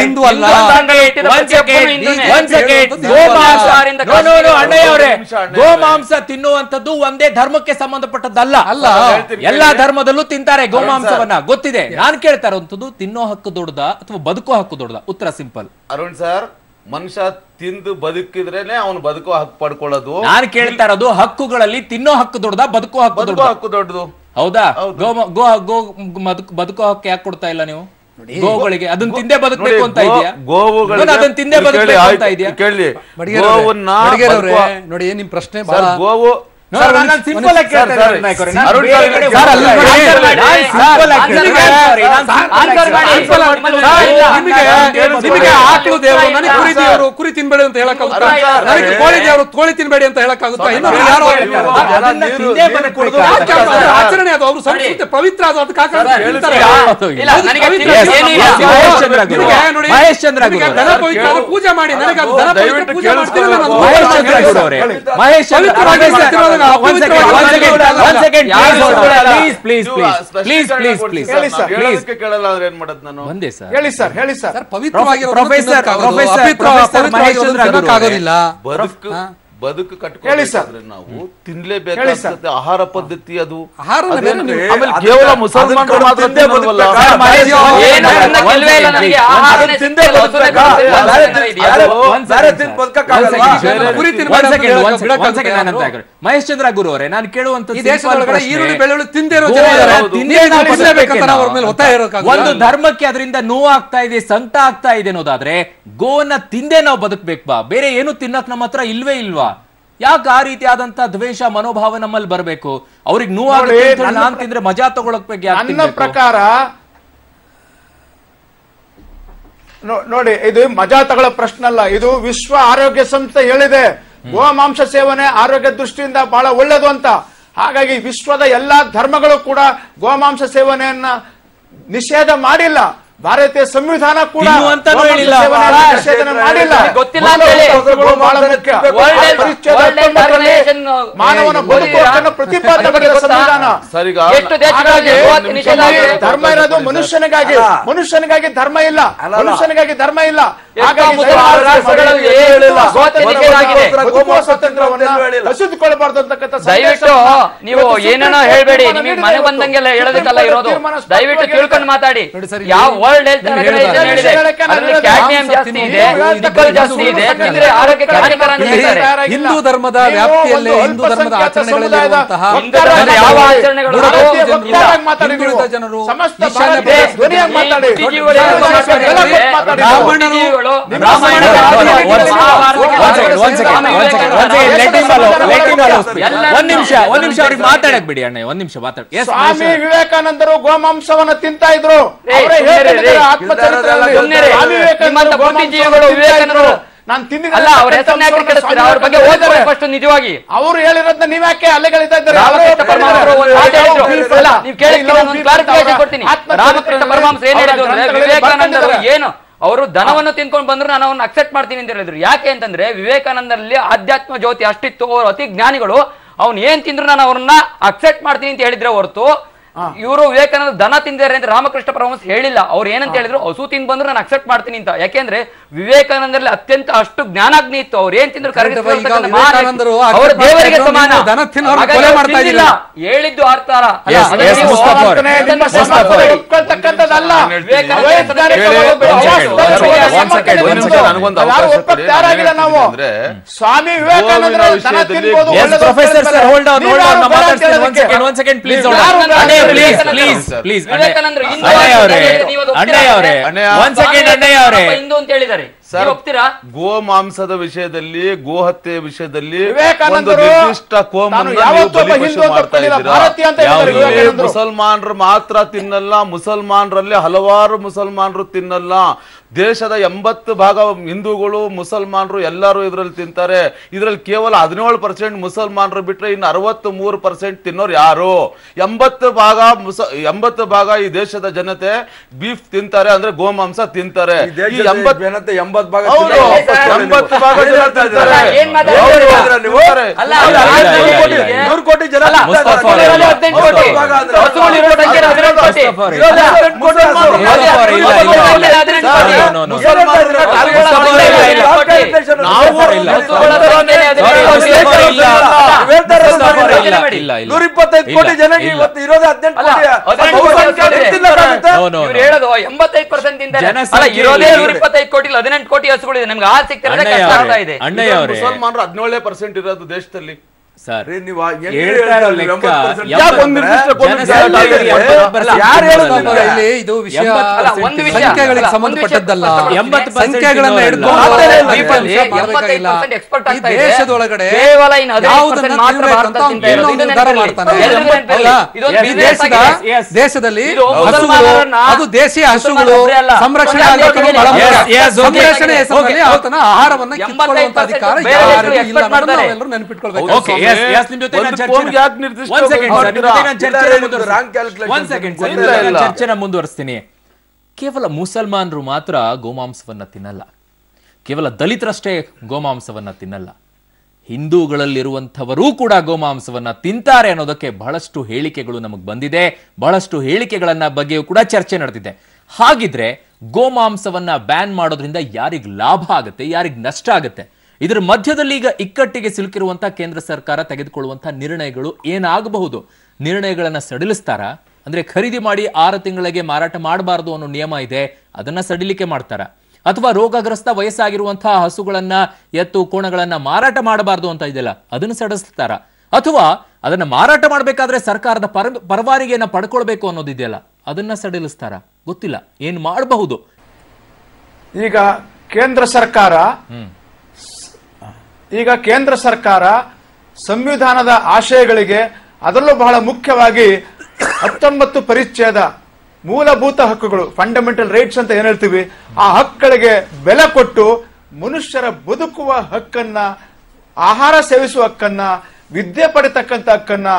ಹಿಂದೂ ಅಲ್ಲ. ಗೋಮಾಂಸ ತಿನ್ನುವಂತದ್ದು ಒಂದೇ ಧರ್ಮಕ್ಕೆ ಸಂಬಂಧಪಟ್ಟದ್ದಲ್ಲ. ಎಲ್ಲಾ ಧರ್ಮದಲ್ಲೂ ತಿಂತಾರೆ ಗೋಮಾಂಸವನ್ನ, ಗೊತ್ತಿದೆ. ನಾನು ಕೇಳ್ತಾ ಇರುವಂತದ್ದು, ತಿನ್ನೋ ಹಕ್ಕು ದೊಡ್ಡದಾ ಅಥವಾ ಬದುಕೋ ಹಕ್ಕು ದೊಡ್ಡದಾ? ಉತ್ತರ ಸಿಂಪಲ್. ಅರುಣ್ ಸರ್, ಮನುಷ್ಯ ತಿಂದು ಬದುಕಿದ್ರೇನೆ ಅವನು ಬದುಕೋ ಹಕ್ಕು ಪಡ್ಕೊಳ್ಳೋದು. ನಾನು ಕೇಳ್ತಾ ಇರೋದು, ಹಕ್ಕುಗಳಲ್ಲಿ ತಿನ್ನೋ ಹಕ್ಕು ದೊಡ್ಡದಾ, ಬದುಕೋ ಹಕ್ಕು ದೊಡ್ಡದು? ಹೌದಾ? ಬದುಕೋ ಹಕ್ಕು ಯಾಕೆ ಕೊಡ್ತಾ ಇಲ್ಲ ನೀವು ಗೋವುಗಳಿಗೆ? ಅದನ್ನ ತಿಂದೇ ಬದುಕಬೇಕು ಅಂತ ಇದೆಯಾ? ಅದನ್ನ ತಿಂದೇ ಬದುಕಬೇಕು ಅಂತ ಇದೆಯಾ? ಕೇಳಿ, ನೋಡಿ ನಿಮ್ ಪ್ರಶ್ನೆ ಗೋವು ಸಿಂಪಲ್ ಆಗಿ ಕುರಿ ತಿನ್ಬೇಡಿ ಅಂತ ಹೇಳಕ್ಕಾಗುತ್ತಾ? ಕೋಳಿ ದೇವರು ಕೋಳಿ ತಿನ್ಬೇಡಿ ಅಂತ ಹೇಳಕ್ಕಾಗುತ್ತಾ? ಆಚರಣೆ ಅದು, ಅವ್ರ ಸಂಸ್ಕೃತಿ ಪವಿತ್ರ ಅದು, ಅದಕ್ಕೆ ದನ ಪವಿತ್ರ ಪೂಜೆ ಮಾಡಿ, ನನಗೆ ಅದು ದನ ಪವಿತ್ರ ಪೂಜೆ ಮಾಡ್ತೀನಿ. ಬದುಕು ಕಟ್ಕೊಳ್ಳಿ ನಾವು ತಿನ್ಲೇಬೇಕಾಗುತ್ತೆ. ಆಹಾರ ಪದ್ಧತಿ ಅದು ಕೇವಲ ಮುಸಲ್ಮಾನರು ಮಾತ್ರ ತಿನ್ನೋದಲ್ಲ. ಮಹೇಶ್ ಚಂದ್ರ ಗುರು ಅವರೇ, ನಾನು ಕೇಳುವಂತ ಈರುಳ್ಳಿ ಬೆಳ್ಳುಳ್ಳಿ ತಿಂದಿರೋ ಒಂದು ಧರ್ಮಕ್ಕೆ ಅದರಿಂದ ನೋವಾಗ್ತಾ ಇದೆ, ಸಂಕಟ ಆಗ್ತಾ ಇದೆ ಅನ್ನೋದಾದ್ರೆ ಗೋವನ್ನ ತಿಂದೇ ನಾವು ಬದುಕ್ಬೇಕು ಬಾ, ಬೇರೆ ಏನು ತಿನ್ನಕ್ ನಮ್ಮ ಹತ್ರ ಇಲ್ವೇ ಇಲ್ವಾ? ಯಾಕೆ ಆ ರೀತಿಯಾದಂತ ದ್ವೇಷ ಮನೋಭಾವ ನಮ್ಮಲ್ಲಿ ಬರಬೇಕು? ಅವ್ರಿಗೆ ನೋವಾಗುತ್ತೆ, ನಾನ್ ತಿಂದ್ರೆ ಮಜಾ ತಗೊಳಕ್ ನನ್ನ ಪ್ರಕಾರ ನೋಡಿ, ಇದು ಮಜಾ ತಗೊಳ್ಳೋ ಪ್ರಶ್ನೆ ಅಲ್ಲ. ಇದು ವಿಶ್ವ ಆರೋಗ್ಯ ಸಂಸ್ಥೆ ಹೇಳಿದೆ, ಗೋಮಾಂಸ ಸೇವನೆ ಆರೋಗ್ಯ ದೃಷ್ಟಿಯಿಂದ ಬಹಳ ಒಳ್ಳೆಯದು ಅಂತ. ಹಾಗಾಗಿ ವಿಶ್ವದ ಎಲ್ಲಾ ಧರ್ಮಗಳು ಕೂಡ ಗೋಮಾಂಸ ಸೇವನೆಯನ್ನ ನಿಷೇಧ ಮಾಡಿಲ್ಲ. ಭಾರತೀಯ ಸಂವಿಧಾನ ಕೂಡ ಮಾನವನ ಬದುಕನ್ನು ಪ್ರತಿಪಾದನೆ ಸಂವಿಧಾನ. ಧರ್ಮ ಇರೋದು ಮನುಷ್ಯನಿಗಾಗಿ, ಮನುಷ್ಯನಿಗಾಗಿ ಧರ್ಮ ಇಲ್ಲ, ಮನುಷ್ಯನಿಗಾಗಿ ಧರ್ಮ ಇಲ್ಲ. ಕಸಿದುಕೊಳ್ಳಬಾರ್ದು ಅಂತಕ್ಕಂಥ ದಯವಿಟ್ಟು ನೀವು ಏನೇನೋ ಹೇಳ್ಬೇಡಿ, ನಿಮಗೆ ಮನೆ ಬಂದಂಗೆಲ್ಲ ಹೇಳೋದಕ್ಕೆಲ್ಲ ಇರೋದು. ದಯವಿಟ್ಟು ತಿಳ್ಕೊಂಡು ಮಾತಾಡಿ. ಯಾವ ವರ್ಲ್ಡ್ ಹೆಲ್ತ್ ಆರ್ಗನೈಸೇಷನ್ ಹೇಳಿದೆ ಅದರಲ್ಲಿ ಕ್ಯಾಡ್ಮಿಯಂ ಜಾಸ್ತಿ ಇದೆ, ನಿಕ್ಕಲ್ ಜಾಸ್ತಿ ಇದೆ, ತಿಂದ್ರೆ ಆರೋಗ್ಯಕ್ಕೆ ಹಾನಿಕರ ಅಂತ ಹೇಳ್ತಾರೆ. ಹಿಂದೂ ಧರ್ಮದ ವ್ಯಾಪ್ತಿಯಲ್ಲಿ ಹಿಂದೂ ಧರ್ಮದ ಆಚರಣೆಗಳಲ್ಲಿ ಇರುವಂತಹ ಯಾವ ಆಚರಣೆಗಳು ಹಿಂದುಳಿದ ಜನರು ಒಂದ್ ನಿಮಿಷ ಅವ್ರಿಗೆ ಮಾತಾಡಕ್ ಬಿಡಿ ಅಣ್ಣ, ಒಂದ್ ನಿಮಿಷ ಮಾತಾಡ. ಸ್ವಾಮಿ ವಿವೇಕಾನಂದರು ಗೋಮಾಂಸವನ್ನ ತಿಂತಾ ಇದ್ರು. ನಾನು ತಿಂದಿಲ್ಲ, ಅವ್ರ ಹೆಸರನ್ನ ಯಾಕೆ ಕೆಡಿಸ್ತೀರ? ಅವ್ರ ಬಗ್ಗೆ ಓದ್ತಾರೆ ಫಸ್ಟ್. ನಿಜವಾಗಿ ಅವ್ರು ಹೇಳಿರೋದನ್ನ ನೀವ್ಯಾಕೆ ಅಲೆಗಳಿದ್ದಾರೆ? ರಾಮಕೃಷ್ಣ ಪರಮಹಂಸರು ನೀವು ಕೇಳಿದ್ರೆ ನಾನು ಕ್ಲಾರಿಫಿಕೇಶನ್ ಕೊಡ್ತೀನಿ. ರಾಮಕೃಷ್ಣ ಪರಮಹಂಸರು ಏನ್ ಹೇಳಿದ್ರು ಅಂದ್ರೆ, ವಿವೇಕಾನಂದರು ಏನು ಅವರು ದನವನ್ನು ತಿನ್ಕೊಂಡು ಬಂದ್ರು ನಾನು ಅವನ್ನ ಅಕ್ಸೆಪ್ಟ್ ಮಾಡ್ತೀನಿ ಅಂತ ಹೇಳಿದ್ರು. ಯಾಕೆ ಅಂತಂದ್ರೆ ವಿವೇಕಾನಂದರಲ್ಲಿ ಆಧ್ಯಾತ್ಮ ಜ್ಯೋತಿ ಅಷ್ಟಿತ್ತು, ಅವರು ಅತಿ ಜ್ಞಾನಿಗಳು. ಅವ್ನು ಏನ್ ತಿಂದ್ರು ನಾನು ಅವ್ರನ್ನ ಅಕ್ಸೆಪ್ಟ್ ಮಾಡ್ತೀನಿ ಅಂತ ಹೇಳಿದ್ರೆ ಹೊರತು ಇವರು ವಿವೇಕಾನಂದ ದನ ತಿಂದಿದ್ದಾರೆ ಅಂತ ರಾಮಕೃಷ್ಣ ಪರಮಹಂಸ ಹೇಳಿಲ್ಲ. ಅವ್ರು ಏನಂತ ಹೇಳಿದ್ರು, ಹಸು ತಿಂದು ಬಂದ್ರು ನಾನು ಅಕ್ಸೆಪ್ಟ್ ಮಾಡ್ತೀನಿ ಅಂತ. ಯಾಕೆಂದ್ರೆ ವಿವೇಕಾನಂದರಲ್ಲಿ ಅತ್ಯಂತ ಅಷ್ಟು ಜ್ಞಾನಾಗ್ನಿ ಇತ್ತು. ಅವ್ರು ಏನ್ ತಿಂದ್ರು ಅವ್ರ ದೇವರಿಗೆ ಸಮಾನ. ಹೇಳಿದ್ದು ಆರ್ತಾರ ಸ್ವಾಮಿ ವಿವೇಕಾನಂದ ಹಿಂದೂ ಅಂತ ಹೇಳಿದ್ದಾರೆ. ಗೋಮಾಂಸದ ವಿಷಯದಲ್ಲಿ, ಗೋಹತ್ಯೆ ವಿಷಯದಲ್ಲಿ ಮುಸಲ್ಮಾನರು ಮಾತ್ರ ತಿನ್ನಲ್ಲ, ಮುಸಲ್ಮಾನರಲ್ಲಿ ಹಲವಾರು ಮುಸಲ್ಮಾನರು ತಿನ್ನಲ್ಲ. ದೇಶದ 80 ಭಾಗ ಹಿಂದೂಗಳು, ಮುಸಲ್ಮಾನರು ಎಲ್ಲರೂ ಇದರಲ್ಲಿ ತಿಂತಾರೆ. ಇದರಲ್ಲಿ ಕೇವಲ 17% ಮುಸಲ್ಮಾನರು ಬಿಟ್ರೆ ಇನ್ನು 63% ತಿನ್ನೋರು ಯಾರು? 80 ಭಾಗ ಈ ದೇಶದ ಜನತೆ ಬೀಫ್ ತಿಂತಾರೆ, ಅಂದ್ರೆ ಗೋಮಾಂಸ ತಿಂತಾರೆ. ಈ 80 ಭಾಗ ಕೋಟಿ ಜನ ಕೋಟಿ ಜನಕ್ಕೆ ಇವತ್ತು ಇರೋದು 18 ಕೋಟಿ 18 ಕೋಟಿ ಹಸುಗಳಿದೆ. ನಮ್ಗೆ ಆ ಸಿಗ್ತಿರೋದೇ ಕಷ್ಟ ಆಗ್ತಾ ಇದೆ. ಮುಸಲ್ಮಾನರು 17% ಇರೋದು ದೇಶದಲ್ಲಿ. ಇದು ವಿಷಯ ಸಂಖ್ಯೆಗಳಿಗೆ ಸಂಬಂಧಪಟ್ಟದ್ದಲ್ಲ. ದೇಶದೊಳಗಡೆ ದೇಶದಲ್ಲಿ ಅದು ದೇಶೀಯ ಹಸುಗಳು ಸಂರಕ್ಷಣೆ ಸಂರಕ್ಷಣೆ ಹೆಸರಿನಲ್ಲಿ ಆತನ ಆಹಾರವನ್ನು ಕಿತ್ತುಕೊಳ್ಳುವಂತ ಅಧಿಕಾರ ಯಾರಿಗೂ ಇಲ್ಲ. ನಾವೆಲ್ಲರೂ ನೆನಪಿಟ್ಕೊಳ್ಬೇಕು. ಚರ್ಚೆನ ಮುಂದುವರಿಸ್ತೀನಿ. ಕೇವಲ ಮುಸಲ್ಮಾನರು ಮಾತ್ರ ಗೋಮಾಂಸವನ್ನ ತಿನ್ನಲ್ಲ, ಕೇವಲ ದಲಿತರಷ್ಟೇ ಗೋಮಾಂಸವನ್ನ ತಿನ್ನಲ್ಲ, ಹಿಂದೂಗಳಲ್ಲಿರುವಂಥವರೂ ಕೂಡ ಗೋಮಾಂಸವನ್ನ ತಿಂತಾರೆ ಅನ್ನೋದಕ್ಕೆ ಬಹಳಷ್ಟು ಹೇಳಿಕೆಗಳು ನಮಗೆ ಬಂದಿದೆ. ಬಹಳಷ್ಟು ಹೇಳಿಕೆಗಳನ್ನ ಬಗ್ಗೆಯೂ ಕೂಡ ಚರ್ಚೆ ನಡೆದಿದೆ. ಹಾಗಿದ್ರೆ ಗೋಮಾಂಸವನ್ನ ಬ್ಯಾನ್ ಮಾಡೋದ್ರಿಂದ ಯಾರಿಗ್ ಲಾಭ ಆಗುತ್ತೆ, ಯಾರಿಗ್ ನಷ್ಟ ಆಗುತ್ತೆ? ಇದರ ಮಧ್ಯದಲ್ಲಿ ಈಗ ಇಕ್ಕಟ್ಟಿಗೆ ಸಿಲುಕಿರುವಂತಹ ಕೇಂದ್ರ ಸರ್ಕಾರ ತೆಗೆದುಕೊಳ್ಳುವಂತಹ ನಿರ್ಣಯಗಳು ಏನಾಗಬಹುದು? ನಿರ್ಣಯಗಳನ್ನ ಸಡಿಲಿಸ್ತಾರ? ಅಂದ್ರೆ ಖರೀದಿ ಮಾಡಿ 6 ತಿಂಗಳಿಗೆ ಮಾರಾಟ ಮಾಡಬಾರದು ಅನ್ನೋ ನಿಯಮ ಇದೆ, ಅದನ್ನ ಸಡಿಲಿಕೆ ಮಾಡ್ತಾರ? ಅಥವಾ ರೋಗಗ್ರಸ್ತ ವಯಸ್ಸಾಗಿರುವಂತಹ ಹಸುಗಳನ್ನ, ಎತ್ತು ಕೋಣಗಳನ್ನ ಮಾರಾಟ ಮಾಡಬಾರದು ಅಂತ ಇದೆಯಲ್ಲ, ಅದನ್ನು ಸಡಿಲಿಸ್ತಾರ? ಅಥವಾ ಅದನ್ನ ಮಾರಾಟ ಮಾಡಬೇಕಾದ್ರೆ ಸರ್ಕಾರದ ಪರವಾನಿಗೆಯನ್ನ ಪಡ್ಕೊಳ್ಬೇಕು ಅನ್ನೋದಿದೆಯಲ್ಲ, ಅದನ್ನ ಸಡಿಲಿಸ್ತಾರ? ಗೊತ್ತಿಲ್ಲ, ಏನ್ ಮಾಡಬಹುದು? ಈಗ ಕೇಂದ್ರ ಸರ್ಕಾರ ಸಂವಿಧಾನದ ಆಶಯಗಳಿಗೆ, ಅದರಲ್ಲೂ ಬಹಳ ಮುಖ್ಯವಾಗಿ 19 ಪರಿಚ್ಛೇದ ಮೂಲಭೂತ ಹಕ್ಕುಗಳು, ಫಂಡಮೆಂಟಲ್ ರೈಟ್ಸ್ ಅಂತ ಏನ್ ಹೇಳ್ತೀವಿ, ಆ ಹಕ್ಕುಗಳಿಗೆ ಬೆಲೆ ಕೊಟ್ಟು ಮನುಷ್ಯರ ಬದುಕುವ ಹಕ್ಕನ್ನ ಆಹಾರ ಸೇವಿಸುವ ಹಕ್ಕನ್ನ, ವಿದ್ಯೆ ಪಡಿತಕ್ಕಂಥ ಹಕ್ಕನ್ನ,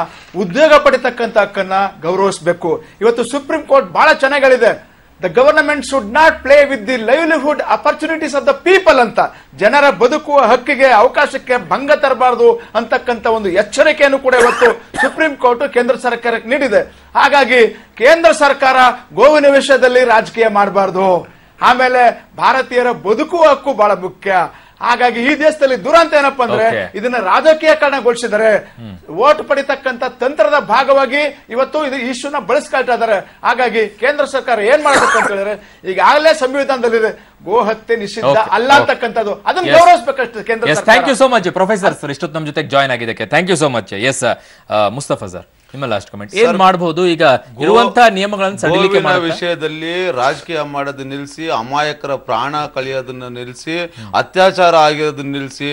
ಉದ್ಯೋಗ ಪಡಿತಕ್ಕಂಥ ಹಕ್ಕನ್ನ ಗೌರವಿಸಬೇಕು. ಇವತ್ತು ಸುಪ್ರೀಂ ಕೋರ್ಟ್ ಬಹಳ ಚೆನ್ನಾಗಿ ಹೇಳಿದೆ, the government should not play with the livelihood opportunities of the people ಅಂತ. ಜನರ ಬದುಕುವ ಹಕ್ಕಿಗೆ, ಅವಕಾಶಕ್ಕೆ ಭಂಗ ತರಬಾರದು ಅಂತಕ್ಕಂಥ ಒಂದು ಎಚ್ಚರಿಕೆಯನ್ನು ಕೂಡ ಇವತ್ತು ಸುಪ್ರೀಂ ಕೋರ್ಟ್ ಕೇಂದ್ರ ಸರ್ಕಾರಕ್ಕೆ ನೀಡಿದೆ. ಹಾಗಾಗಿ ಕೇಂದ್ರ ಸರ್ಕಾರ ಗೋವಿನ ವಿಷಯದಲ್ಲಿ ರಾಜಕೀಯ ಮಾಡಬಾರದು. ಆಮೇಲೆ ಭಾರತೀಯರ ಬದುಕುವ ಹಕ್ಕು ಬಹಳ ಮುಖ್ಯ. ಹಾಗಾಗಿ ಈ ದೇಶದಲ್ಲಿ ದುರಂತ ಏನಪ್ಪಾ ಅಂದ್ರೆ ಇದನ್ನ ರಾಜಕೀಯಕರಣಗೊಳಿಸಿದರೆ, ವೋಟ್ ಪಡಿತಕ್ಕಂತ ತಂತ್ರದ ಭಾಗವಾಗಿ ಇವತ್ತು ಇದು ಇಶ್ಯೂನ ಬಳಸ್ಕೊಳ್ತಾ ಇದ್ದಾರೆ. ಹಾಗಾಗಿ ಕೇಂದ್ರ ಸರ್ಕಾರ ಏನ್ ಮಾಡಬೇಕು ಅಂತ ಹೇಳಿದ್ರೆ, ಈಗಾಗಲೇ ಸಂವಿಧಾನದಲ್ಲಿದೆ ಗೋ ಹತ್ಯೆ ನಿಷಿದ್ಧ ಅಲ್ಲ ಅಂತಕ್ಕಂಥದ್ದು, ಅದನ್ನ ಗೌರವಿಸಬೇಕಷ್ಟೇ ಕೇಂದ್ರ ಸರ್ಕಾರ. Thank you so much professor sir, ಇಷ್ಟೊತ್ತು ನಮ್ಮ ಜೊತೆ ಜಾಯ್ನ್ ಆಗಿದ್ದಕ್ಕೆ thank you so much. S Mustafa sir, ನಿಮ್ಮ ಲಾಸ್ಟ್ ಕಮೆಂಟ್ ಏನ್ ಮಾಡಬಹುದು? ಈಗ ಇರುವಂತಹ ನಿಯಮಗಳನ್ನು ಸಡಿಲಿಕೆ ಮಾಡೋ ವಿಷಯದಲ್ಲಿ ರಾಜಕೀಯ ಮಾಡೋದನ್ನ ನಿಲ್ಲಿಸಿ, ಅಮಾಯಕರ ಪ್ರಾಣ ಕಳೆಯೋದನ್ನ ನಿಲ್ಲಿಸಿ, ಅತ್ಯಾಚಾರ ಆಗಿರೋದನ್ನ ನಿಲ್ಲಿಸಿ,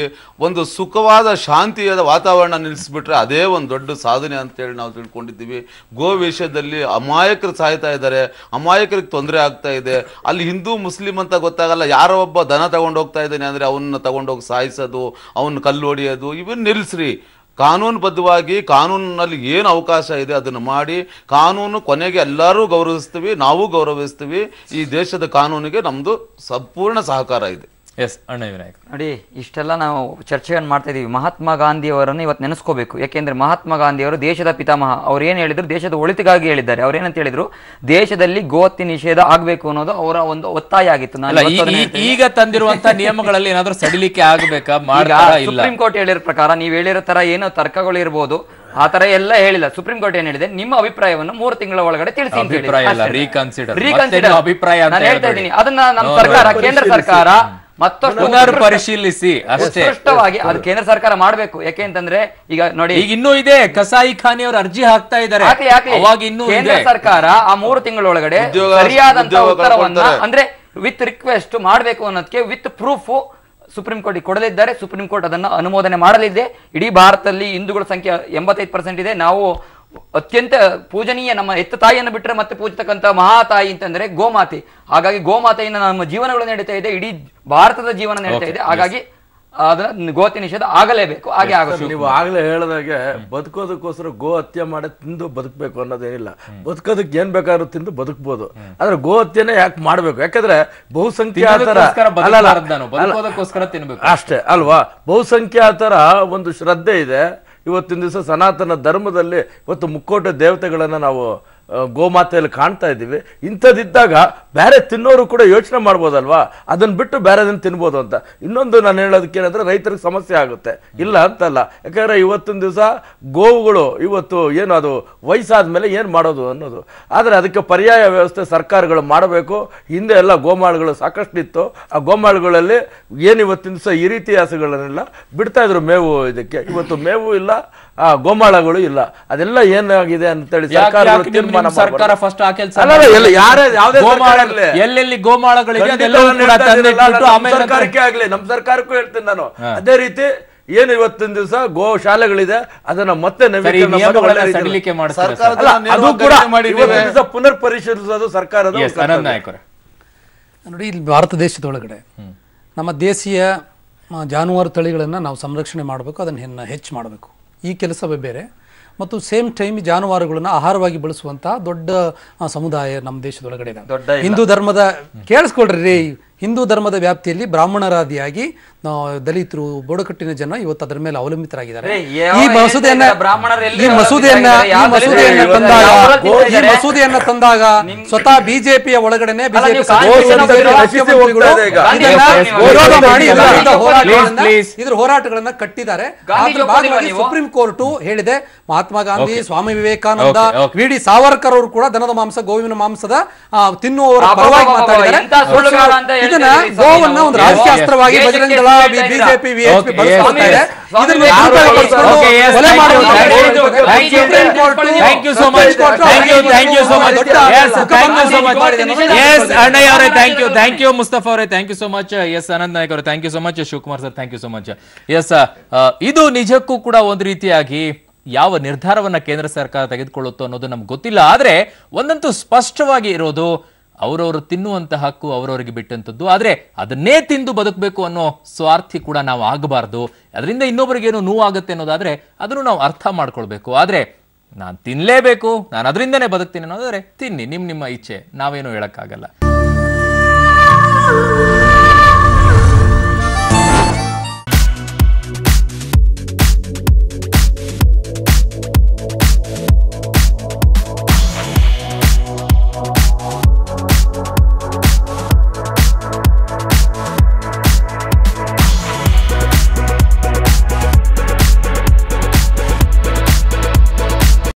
ಒಂದು ಸುಖವಾದ ಶಾಂತಿಯಾದ ವಾತಾವರಣ ನಿಲ್ಲಿಸ್ಬಿಟ್ರೆ ಅದೇ ಒಂದು ದೊಡ್ಡ ಸಾಧನೆ ಅಂತೇಳಿ ನಾವು ತಿಳ್ಕೊಂಡಿದ್ದೀವಿ. ಗೋ ವಿಷಯದಲ್ಲಿ ಅಮಾಯಕರು ಸಾಯ್ತಾ ಇದ್ದಾರೆ, ಅಮಾಯಕರಿಗೆ ತೊಂದರೆ ಆಗ್ತಾ ಇದೆ. ಅಲ್ಲಿ ಹಿಂದೂ ಮುಸ್ಲಿಂ ಅಂತ ಗೊತ್ತಾಗಲ್ಲ, ಯಾರೋ ಒಬ್ಬ ದನ ತಗೊಂಡು ಹೋಗ್ತಾ ಇದ್ದಾನೆ ಅಂದ್ರೆ ಅವನ್ನ ತಗೊಂಡೋಗಿ ಸಾಯಿಸೋದು, ಅವನ್ನ ಕಲ್ಲು ಹೊಡಿಯೋದು, ಇವನ್ ನಿಲ್ಲಿಸ್ರಿ. ಕಾನೂನುಬದ್ಧವಾಗಿ ಕಾನೂನಿನಲ್ಲಿ ಏನು ಅವಕಾಶ ಇದೆ ಅದನ್ನು ಮಾಡಿ, ಕಾನೂನು ಕೊನೆಗೆ ಎಲ್ಲರೂ ಗೌರವಿಸ್ತೀವಿ, ನಾವು ಗೌರವಿಸ್ತೀವಿ. ಈ ದೇಶದ ಕಾನೂನಿಗೆ ನಮ್ದು ಸಂಪೂರ್ಣ ಸಹಕಾರ ಇದೆ. ಎಸ್ ಅಣ್ಣ ವಿನಾಯಕ್, ನೋಡಿ ಇಷ್ಟೆಲ್ಲ ನಾವು ಚರ್ಚೆಯನ್ನು ಮಾಡ್ತಾ ಇದೀವಿ. ಮಹಾತ್ಮ ಗಾಂಧಿ ಅವರನ್ನು ಇವತ್ತು ನೆನೆಸ್ಕೋಬೇಕು. ಯಾಕೆಂದ್ರೆ ಮಹಾತ್ಮ ಗಾಂಧಿ ಅವರು ದೇಶದ ಪಿತಾಮಹ. ಅವ್ರು ಏನ್ ಹೇಳಿದ್ರು, ದೇಶದ ಒಳಿತಿಗಾಗಿ ಹೇಳಿದ್ದಾರೆ. ಅವ್ರು ಏನಂತ ಹೇಳಿದ್ರು, ದೇಶದಲ್ಲಿ ಗೋಹತ್ಯೆ ನಿಷೇಧ ಆಗ್ಬೇಕು ಅನ್ನೋದು ಅವರ ಒಂದು ಒತ್ತಾಯ ಆಗಿತ್ತು. ಈಗ ತಂದಿರುವಂತ ನಿಯಮಗಳಲ್ಲಿ ಏನಾದ್ರೂ ಸಡಿಲಿಕೆ ಆಗಬೇಕಾ? ಸುಪ್ರೀಂ ಕೋರ್ಟ್ ಹೇಳಿರೋ ಪ್ರಕಾರ ನೀವು ಹೇಳಿರೋ ತರ ಏನೋ ತರ್ಕಗಳು ಇರಬಹುದು, ಆ ತರ ಎಲ್ಲ ಹೇಳಿಲ್ಲ. ಸುಪ್ರೀಂ ಕೋರ್ಟ್ ಏನ್ ಹೇಳಿದೆ, ನಿಮ್ಮ ಅಭಿಪ್ರಾಯವನ್ನು 3 ತಿಂಗಳ ಒಳಗಡೆ ತಿಳಿಸಿ ಅಂತ ಹೇಳ್ತಾ ಇದ್ದೀನಿ. ಅದನ್ನ ನಮ್ಮ ಸರ್ಕಾರ, ಕೇಂದ್ರ ಸರ್ಕಾರ ಮತ್ತಷ್ಟು ಪರಿಶೀಲಿಸಿ ಅಷ್ಟೇ ಸ್ಪಷ್ಟವಾಗಿ ಅದು ಕೇಂದ್ರ ಸರ್ಕಾರ ಮಾಡಬೇಕು. ಯಾಕೆಂತಂದ್ರೆ ಈಗ ನೋಡಿ, ಈಗ ಇನ್ನೂ ಇದೆ, ಕಸಾಯಿ ಖಾನೆ ಅವರು ಅರ್ಜಿ ಹಾಕ್ತಾ ಇದ್ದಾರೆ. ಕೇಂದ್ರ ಸರ್ಕಾರ ಆ 3 ತಿಂಗಳೊಳಗಡೆ ಸರಿಯಾದಂತ ಉತ್ತರವನ್ನ, ಅಂದ್ರೆ ವಿತ್ ರಿಕ್ವೆಸ್ಟ್ ಮಾಡಬೇಕು ಅನ್ನೋದಕ್ಕೆ ವಿತ್ ಪ್ರೂಫ್ ಸುಪ್ರೀಂ ಕೋರ್ಟ್ ಕೊಡಲಿದ್ದಾರೆ. ಸುಪ್ರೀಂ ಕೋರ್ಟ್ ಅದನ್ನ ಅನುಮೋದನೆ ಮಾಡಲಿದೆ. ಇಡೀ ಭಾರತದಲ್ಲಿ ಹಿಂದೂಗಳ ಸಂಖ್ಯೆ 85% ಇದೆ. ನಾವು ಅತ್ಯಂತ ಪೂಜನೀಯ, ನಮ್ಮ ಎತ್ತ ತಾಯಿಯನ್ನು ಬಿಟ್ಟರೆ ಮತ್ತೆ ಪೂಜಿತಕ್ಕಂಥ ಮಹಾತಾಯಿ ಅಂತಂದ್ರೆ ಗೋಮಾತೆ. ಹಾಗಾಗಿ ಗೋಮಾತೆಯಿಂದ ನಮ್ಮ ಜೀವನಗಳು ನಡೀತಾ ಇದೆ, ಇಡೀ ಭಾರತದ ಜೀವನ ನಡೀತಾ ಇದೆ. ಹಾಗಾಗಿ ಅದನ್ನ ಗೋಹತ್ಯೆ ನಿಷೇಧ ಆಗಲೇಬೇಕು. ಹಾಗೆ ಆಗುತ್ತೆ. ನೀವು ಆಗ್ಲೇ ಹೇಳದಾಗೆ ಬದುಕೋದಕ್ಕೋಸ್ಕರ ಗೋ ಹತ್ಯೆ ಮಾಡಿ ತಿಂದು ಬದುಕಬೇಕು ಅನ್ನೋದೇನಿಲ್ಲ. ಬದುಕೋದಕ್ಕೆ ಏನ್ ಬೇಕಾದ್ರೂ ತಿಂದು ಬದುಕಬಹುದು. ಆದ್ರೆ ಗೋ ಹತ್ಯೆನೇ ಯಾಕೆ ಮಾಡ್ಬೇಕು? ಯಾಕಂದ್ರೆ ಬಹುಸಂಖ್ಯಾತರ ಅಷ್ಟೇ ಅಲ್ವಾ, ಬಹುಸಂಖ್ಯಾತರ ಒಂದು ಶ್ರದ್ಧೆ ಇದೆ. ಇವತ್ತಿನ ದಿವಸ ಸನಾತನ ಧರ್ಮದಲ್ಲಿ ಇವತ್ತು ಮುಕ್ಕೋಟಿ ದೇವತೆಗಳನ್ನ ನಾವು ಗೋಮಾತೆಯಲ್ಲಿ ಕಾಣ್ತಾ ಇದ್ದೀವಿ. ಇಂಥದ್ದಿದ್ದಾಗ ಬೇರೆ ತಿನ್ನೋರು ಕೂಡ ಯೋಚನೆ ಮಾಡ್ಬೋದಲ್ವಾ, ಅದನ್ನ ಬಿಟ್ಟು ಬೇರೆದನ್ನ ತಿನ್ಬೋದು ಅಂತ. ಇನ್ನೊಂದು ನಾನು ಹೇಳೋದಕ್ಕೆ ಏನಂದ್ರೆ, ರೈತರಿಗೆ ಸಮಸ್ಯೆ ಆಗುತ್ತೆ, ಇಲ್ಲ ಅಂತಲ್ಲ. ಯಾಕಂದ್ರೆ ಇವತ್ತಿನ ದಿವಸ ಗೋವುಗಳು ಇವತ್ತು ಏನು ಅದು ವಯಸ್ಸಾದ್ಮೇಲೆ ಏನು ಮಾಡೋದು ಅನ್ನೋದು. ಆದರೆ ಅದಕ್ಕೆ ಪರ್ಯಾಯ ವ್ಯವಸ್ಥೆ ಸರ್ಕಾರಗಳು ಮಾಡಬೇಕು. ಹಿಂದೆ ಎಲ್ಲ ಗೋಮಾಳುಗಳು ಸಾಕಷ್ಟಿತ್ತು. ಆ ಗೋಮಾಳುಗಳಲ್ಲಿ ಏನು ಇವತ್ತಿನ ದಿವಸ ಈ ರೀತಿ ಇತಿಹಾಸಗಳನ್ನೆಲ್ಲ ಬಿಡ್ತಾ ಇದ್ರು ಮೇವು ಇದಕ್ಕೆ. ಇವತ್ತು ಮೇವು ಇಲ್ಲ, ಆ ಗೋಮಾಳಗಳು ಇಲ್ಲ. ಅದೆಲ್ಲ ಏನಾಗಿದೆ ಅಂತೇಳಿ ಸರ್ಕಾರ ಫಸ್ಟ್ ಆ ಕೆಲಸ ಎಲ್ಲೆಲ್ಲಿ ಗೋಮಾಳಗಳಿಗೆ ಸರ್ಕಾರಕ್ಕೆ ಆಗ್ಲಿ, ನಮ್ಮ ಸರ್ಕಾರಕ್ಕೂ ಹೇಳ್ತೀನಿ ನಾನು. ಅದೇ ರೀತಿ ಏನು ಇವತ್ತಿನ ದಿವಸ ಗೋ ಶಾಲೆಗಳಿದೆ, ಅದನ್ನ ಮತ್ತೆ ಪುನರ್ ಪರಿಶೀಲಿಸೋದು ಸರ್ಕಾರದ. ನೋಡಿ, ಇಲ್ಲಿ ಭಾರತ ದೇಶದೊಳಗಡೆ ನಮ್ಮ ದೇಶೀಯ ಜಾನುವಾರು ತಳಿಗಳನ್ನ ನಾವು ಸಂರಕ್ಷಣೆ ಮಾಡಬೇಕು, ಅದನ್ನ ಹೆಚ್ಚು ಮಾಡಬೇಕು. ಈ ಕೆಲಸವೇ ಬೇರೆ. ಮತ್ತು ಸೇಮ್ ಟೈಮ್ ಜಾನುವಾರುಗಳನ್ನ ಆಹಾರವಾಗಿ ಬಳಸುವಂತಹ ದೊಡ್ಡ ಸಮುದಾಯ ನಮ್ಮ ದೇಶದೊಳಗಡೆ ಇದೆ. ಹಿಂದೂ ಧರ್ಮದ ಕೇಳಿಸ್ಕೊಳ್ರಿ, ಹಿಂದೂ ಧರ್ಮದ ವ್ಯಾಪ್ತಿಯಲ್ಲಿ ಬ್ರಾಹ್ಮಣರಾದಿಯಾಗಿ ದಲಿತರು, ಬುಡಕಟ್ಟಿನ ಜನ ಇವತ್ತು ಅದರ ಮೇಲೆ ಅವಲಂಬಿತರಾಗಿದ್ದಾರೆ. ಈ ಮಸೂದೆಯನ್ನ ತಂದಾಗ ಸ್ವತಃ ಬಿಜೆಪಿಯ ಒಳಗಡೆನೆ ಇದ್ರ ಹೋರಾಟಗಳನ್ನ ಕಟ್ಟಿದ್ದಾರೆ. ಸುಪ್ರೀಂ ಕೋರ್ಟ್ ಹೇಳಿದೆ, ಮಹಾತ್ಮ ಗಾಂಧಿ, ಸ್ವಾಮಿ ವಿವೇಕಾನಂದ, ವಿ.ಡಿ. ಸಾವರ್ಕರ್ ಅವರು ಕೂಡ ದನದ ಮಾಂಸ, ಗೋವಿನ ಮಾಂಸದ ತಿನ್ನುವವರ ಪರವಾಗಿ ಮಾತಾಡಿದ್ದಾರೆ. ಇದನ್ನ ಗೋವನ್ನ ಒಂದು ರಾಜಕೀಯ ಅಸ್ತ್ರವಾಗಿ ಬಜರಂಗ ದಳ, ಬಿಜೆಪಿ, ವಿಎಚ್ಪಿ ಬಳಸ್ತಾ ಇದೆ. ಥ್ಯಾಂಕ್ ಯು ಮುಸ್ತಫಾ ಅವರೇ, thank you so much. S Anant Nayak ಅವರೇ, thank you so much. Shivakumar sir, thank you so much. Yes, ಇದು ನಿಜಕ್ಕೂ ಕೂಡ ಒಂದು ರೀತಿಯಾಗಿ ಯಾವ ನಿರ್ಧಾರವನ್ನ ಕೇಂದ್ರ ಸರ್ಕಾರ ತೆಗೆದುಕೊಳ್ಳುತ್ತೋ ಅನ್ನೋದು ನಮ್ಗೆ ಗೊತ್ತಿಲ್ಲ. ಆದ್ರೆ ಒಂದಂತೂ ಸ್ಪಷ್ಟವಾಗಿ ಇರೋದು, ಅವರವರು ತಿನ್ನುವಂತ ಹಕ್ಕು ಅವರವರಿಗೆ ಬಿಟ್ಟಂತದ್ದು. ಆದ್ರೆ ಅದನ್ನೇ ತಿಂದು ಬದುಕಬೇಕು ಅನ್ನೋ ಸ್ವಾರ್ಥಿ ಕೂಡ ನಾವು ಆಗಬಾರ್ದು. ಅದರಿಂದ ಇನ್ನೊಬ್ಬರಿಗೇನು ನೋವಾಗುತ್ತೆ ಅನ್ನೋದಾದ್ರೆ ಅದನ್ನು ನಾವು ಅರ್ಥ ಮಾಡ್ಕೊಳ್ಬೇಕು. ಆದ್ರೆ ನಾನು ತಿನ್ಲೇಬೇಕು, ನಾನು ಅದರಿಂದನೇ ಬದುಕ್ತೀನಿ ಅನ್ನೋದಾದ್ರೆ ತಿನ್ನಿ, ನಿಮ್ಮ ಇಚ್ಛೆ, ನಾವೇನು ಹೇಳಕ್ಕಾಗಲ್ಲ.